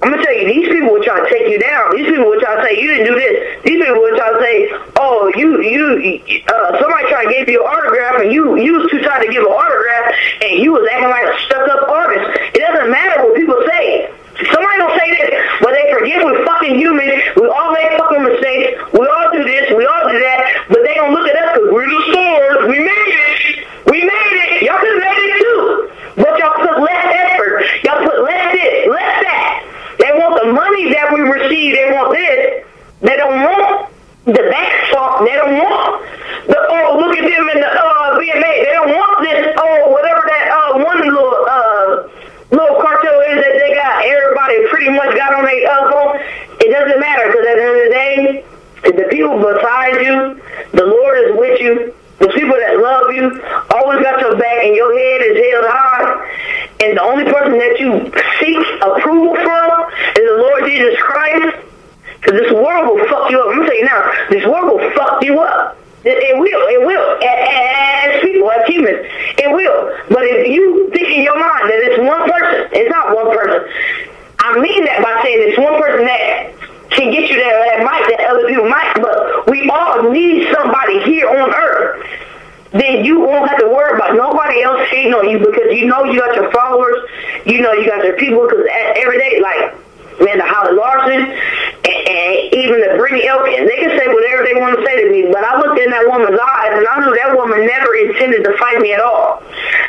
I'm going to tell you, these people will try to take you down. These people will try to say, you didn't do this. These people will try to say, oh, somebody tried to give you an autograph, and you was too tired to give an autograph, and you was acting like a stuck-up artist. It doesn't matter what people say. Somebody don't say this, but they forget we're fucking human. We all make fucking mistakes. We all do this. We all do that. But they don't look at us because we're the stars. We made it. We made it. Y'all could have made it too. But y'all put less effort. Y'all put less this, less that. They want the money that we receive. They want this. They don't want the back talk. They don't want the, oh, look at them in the VMA. They don't want this, oh, whatever that one little cartel is that they got. Everybody pretty much got on their phone. It doesn't matter, because at the end of the day, the people beside you, the Lord is with you. The people that love you always got your back, and your head is held high. And the only person that you seek approval from is the Lord Jesus Christ. Because this world will fuck you up. I'm going to tell you now, this world will fuck you up. It will. As people, as humans, it will. But if you think in your mind that it's one person, it's not one person. I mean that by saying it's one person that can get you there, that other people might, but we all need somebody here on earth. Then you won't have to worry about nobody else hating on you, because you know you got your followers, you know you got your people, because every day, like, man, the Holly Larson, and even the Brittany Elkins, they can say whatever they want to say to me, but I looked in that woman's eyes, and I knew that woman never intended to fight me at all.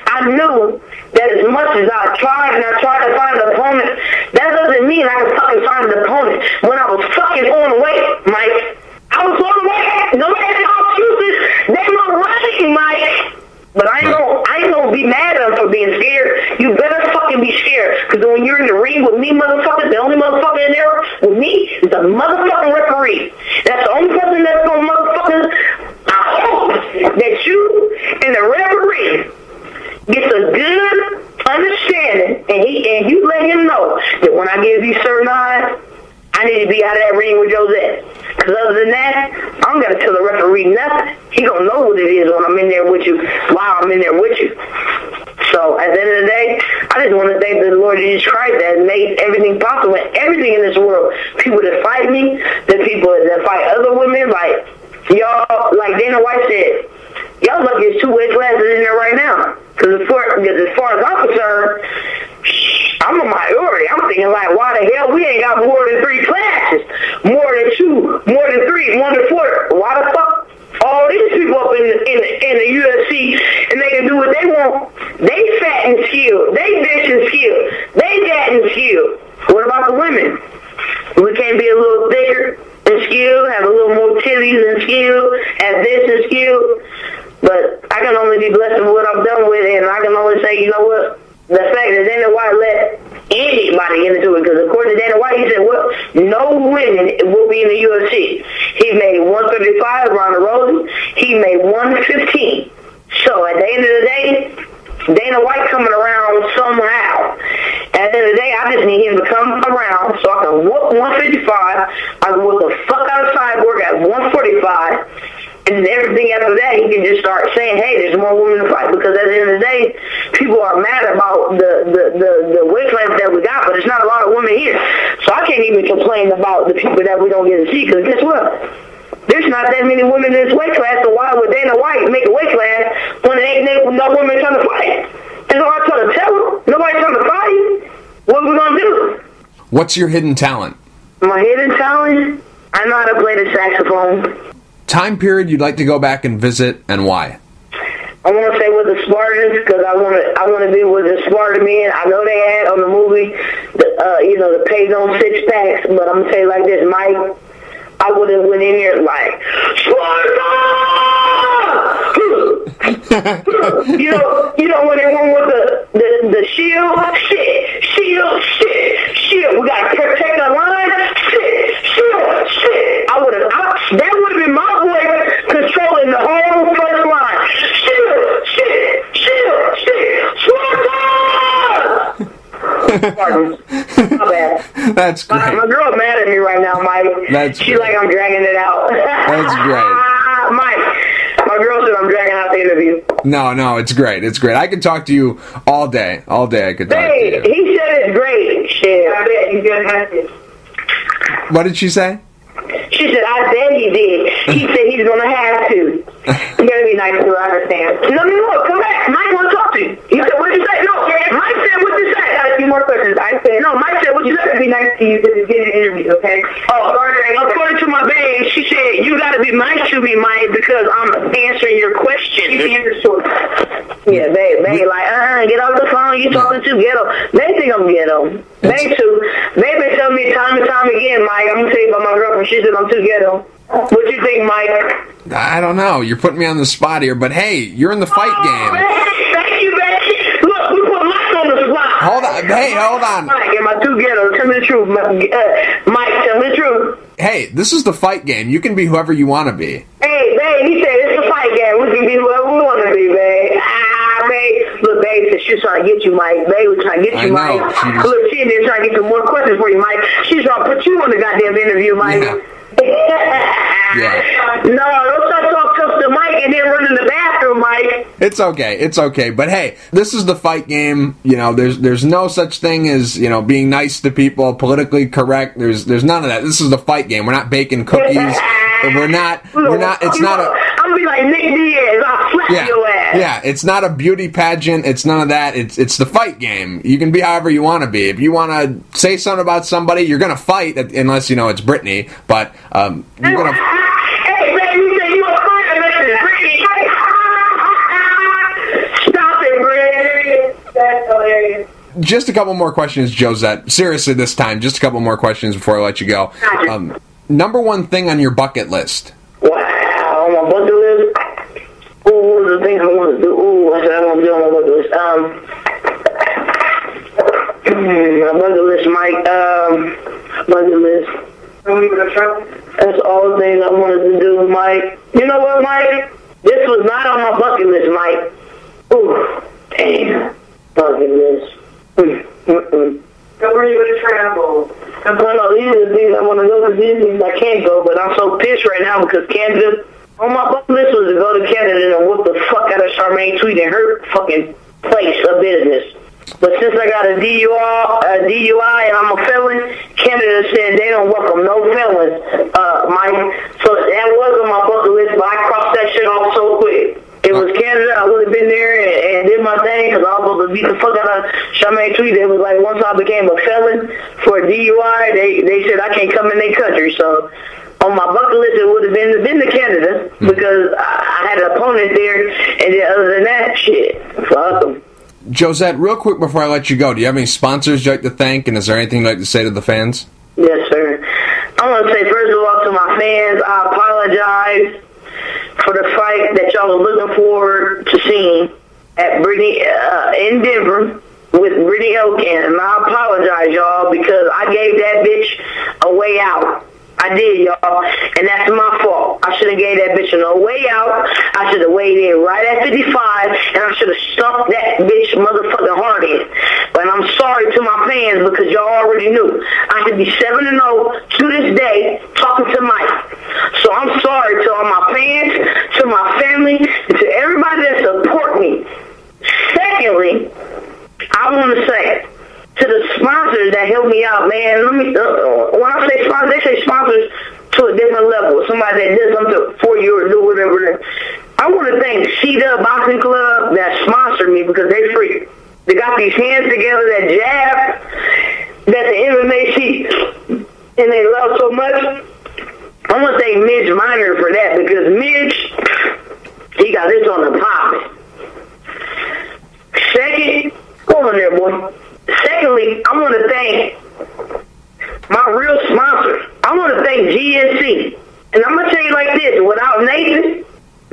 I knew that as much as I tried and I tried to find an opponent, that doesn't mean I can fucking find an opponent. When I was fucking on the way, Mike, I was on the way. No matter how excuses, they were running, Mike. But I ain't gonna be mad at him for being scared. You better fucking be scared. Because when you're in the ring with me, motherfucker, the only motherfucker in there with me is the motherfucking referee. That's the only person that's gonna motherfucking, I hope that you and the referee gets a good understanding, and you let him know that when I give you certain odds, I need to be out of that ring with Jozette. Because other than that, I don't got to tell the referee nothing. He going to know what it is when I'm in there with you, while I'm in there with you. So, at the end of the day, I just want to thank the Lord Jesus Christ that made everything possible. Everything in this world. People that fight me, the people that fight other women, like y'all, like Dana White said, y'all lucky there's 2 weight classes in there right now. Because as far as I'm concerned, I'm a minority. I'm thinking like, why the hell we ain't got more than 3 classes? More than 2, more than 3, more than 4. Why the fuck all these people up in the UFC and they can do what they want? They fat and skilled. They bitch and skilled. They that and skilled. What about the women? We can't be a little thicker and skilled, have a little more titties and skilled, have this and skilled. But I can only be blessed with what I'm done with, and I can only say, you know what? The fact that Dana White let anybody into it, because according to Dana White, he said, well, no women will be in the UFC. He made 135, Ronda Rousey. He made 115. So at the end of the day, Dana White coming around somehow. At the end of the day, I just need him to come around so I can whoop 155. I can whoop the fuck out of Cyborg at 145. And everything after that, he can just start saying, hey, there's more women to fight. Because at the end of the day, people are mad about the weight class that we got, but there's not a lot of women here. So I can't even complain about the people that we don't get to see, because guess what? There's not that many women in this weight class, so why would Dana White make a weight class when there ain't no women trying to fight? And nobody trying to tell them, nobody trying to fight you. What are we going to do? What's your hidden talent? My hidden talent? I know how to play the saxophone. Time period you'd like to go back and visit, and why? I want to say with the Spartans, because I want to be with the Spartan men. I know they had on the movie, the page on 6 packs, but I'm gonna say it like this, Mike. I would have went in there like Sparta. you know when they went with the shield, shield. We gotta protect our line. Shit. That would have been my boy controlling the whole first line. Pardon. My bad. That's great. My girl's mad at me right now, Mike. She's like, I'm dragging it out. That's great. Mike, my girl said I'm dragging out the interview. No, it's great. It's great. I could talk to you all day. All day I could talk to you. He said it's great. Shit, I bet he's gonna have it. What did she say? She said, I bet he did. He said he's going to have to. You got to be nice to her, I understand. No, come back. Mike want to talk to you. He said, what did you say? No, Mike said, what did you say? I got a few more questions. I said, no, Mike said, what you said? Be nice to you to get an interview, okay? Oh, according to my babe, she said, you got to be nice to me, Mike, because I'm answering your questions. Yeah, babe, like, get off the phone. You talking too ghetto. They think I'm ghetto. They been telling me time and time again, Mike, I'm going to tell you about my girlfriend. She said I'm too ghetto. What you think, Mike? I don't know. You're putting me on the spot here, but hey, you're in the fight game. Thank you, baby. Look, we put Mike on the spot. Hold on. Mike, am I too ghetto? Tell me the truth. Mike, tell me the truth. Hey, this is the fight game. You can be whoever you want to be. Hey, babe, he said it's the fight game. We can be whoever we want to be, babe. Babe. Look, babe, she's trying to get you, Mike. Babe was trying to get you, Mike. Look, she in there trying to get some more questions for you, Mike. She's trying to put you on the goddamn interview, Mike. Yeah. No, don't try to talk tough to Mike and then run in the bathroom, Mike. It's okay. But hey, this is the fight game. You know, there's no such thing as, being nice to people, politically correct. There's none of that. This is the fight game. We're not baking cookies. We're not, it's not a... I'm gonna be like Nick Diaz. I'll slap your ass. Yeah, it's not a beauty pageant. It's none of that. It's the fight game. You can be however you want to be. If you want to say something about somebody, you're going to fight, unless, it's Brittany. But you're going to... Hey, man, you say you a fighter, Brittany. Stop it, Brittany. That's hilarious. Just a couple more questions, Jozette. Seriously this time, just a couple more questions before I let you go. Number one thing on your bucket list. Wow, on my bucket list? Ooh, the things I want to do. Ooh, My bucket list, Mike. Bucket list. That's all the things I wanted to do, Mike. You know what, Mike? This was not on my bucket list, Mike. Ooh, damn. Bucket list. Where are you going to travel? No, these are the things I want to go to. These things I can't go, but I'm so pissed right now because Canada, on my bucket list was to go to Canada and whoop the fuck out of Charmaine Tweet and her fucking place of business. But since I got a DUI and I'm a felon, Canada said they don't welcome no felons, Mike. So that was on my bucket list, but I crossed that shit off so quick. It was Canada. I would have been there and did my thing because I was supposed to beat the fuck out of Charmaine Tweet. It was like once I became a felon for a DUI, they said I can't come in their country. So on my bucket list, it would have been to Canada because I had an opponent there. And then other than that, shit, fuck them. Jozette, real quick before I let you go, do you have any sponsors you'd like to thank, and is there anything you'd like to say to the fans? Yes, sir. I want to say, first of all, to my fans, I apologize for the fight that y'all were looking forward to seeing at Brittany in Denver with Brittany Elkins. And I apologize, y'all, because I gave that bitch a way out. I did, y'all, and that's my fault. I should have gave that bitch no way out. I should have weighed in right at 55, and I should have stuck that bitch motherfucking hard in. But I'm sorry to my fans because y'all already knew. I should be 7-0 to this day talking to Mike. So I'm sorry to all my fans, to my family, and to everybody that support me. Secondly, I want to say to the sponsors that help me out, man. When I say sponsors, they say sponsors to a different level. Somebody that does something for you or do whatever. I want to thank C-Dub Boxing Club that sponsored me because they free. They got these hands together that jab that the MMA see and they love so much. I want to thank Midge Minor for that because Midge, he got this on the pop. Second, go on there, boy. Secondly, I want to thank my real sponsor. I want to thank GNC. And I'm going to tell you like this. Without Nathan,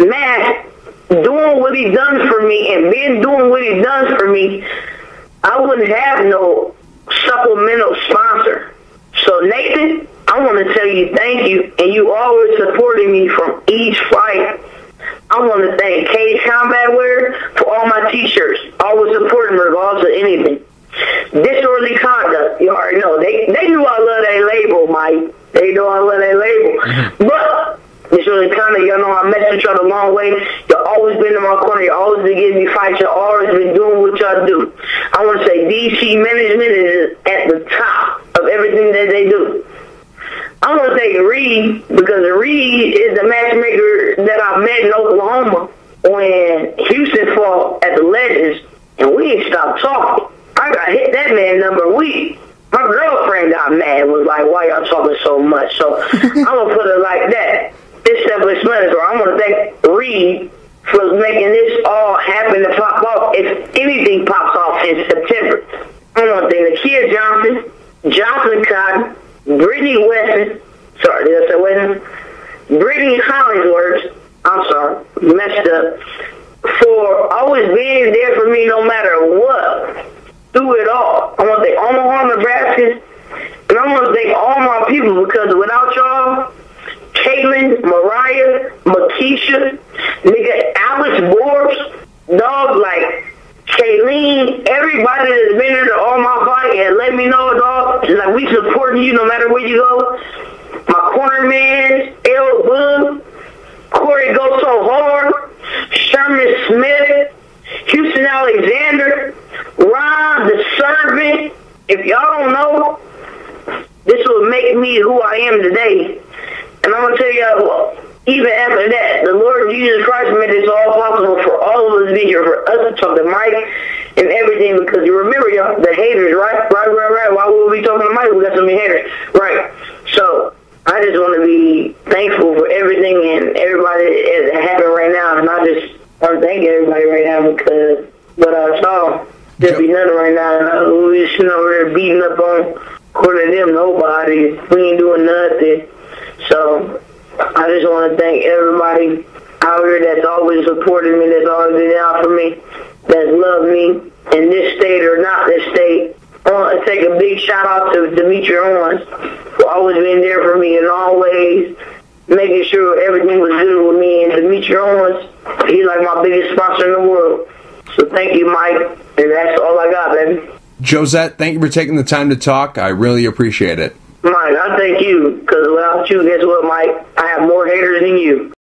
Matt, doing what he done for me and Ben doing what he does for me, I wouldn't have no supplemental sponsor. So, Nathan, I want to tell you thank you. And you always supported me from each fight. I want to thank Cage Combat Wear for all my T-shirts. Always supporting me regardless of anything. Disorderly conduct, you already know. They knew I love that label, Mike. They know I love that label. But disorderly conduct, y'all know I met y'all a long way. Y'all always been in my corner. Y'all always been giving me fights. Y'all always been doing what y'all do. I want to say DC management is at the top of everything that they do. I want to thank Reed because Reed is the matchmaker that I met in Oklahoma when Houston fought at the Legends, and we ain't stopped talking. I got hit that man number a week. My girlfriend got mad, was like, why y'all talking so much? So I'm going to put it like that. It's self-explanatory. I'm going to thank Reed for making this all happen to pop off. If anything pops off in September, I want to thank Nakia Johnson, Johnson Cotton, Brittany Weston, sorry, did I say Weston? Brittany Hollingsworth, I'm sorry, messed up, for always being there for me no matter what. Through it all. I want to thank Omaha, Nebraska, and I want to thank all my people because without y'all, Caitlin, Mariah, Makisha, nigga, Alex Borbs, dog, like, Kayleen, everybody that's been there to all my fight and let me know, dog, like, we supporting you no matter where you go. My corner man, L. Boone, Corey Goes So Hard, Sherman Smith, Houston Alexander, Ron the Servant. If y'all don't know, this will make me who I am today. And I'm going to tell y'all, even after that, the Lord Jesus Christ made this all possible for all of us to be here, for us to talk to Mike and everything, because you remember, y'all, the haters, right? Right. Why would we be talking to Mike? We got so many haters. Right. So I just want to be thankful for everything and everybody that happened right now. And I just want to thank everybody right now because what I saw, there'd be nothing right now. We just sitting over there beating up on according to them, nobody. We ain't doing nothing. So I just want to thank everybody out here that's always supported me, that's always been out for me, that's loved me in this state or not this state. I want to take a big shout out to Dimitri Owens for always being there for me and always making sure everything was good with me. And Dimitri Owens, he's like my biggest sponsor in the world. So thank you, Mike. And that's all I got, baby. Jozette, thank you for taking the time to talk. I really appreciate it. Mike, I thank you, because without you, guess what, Mike? I have more haters than you.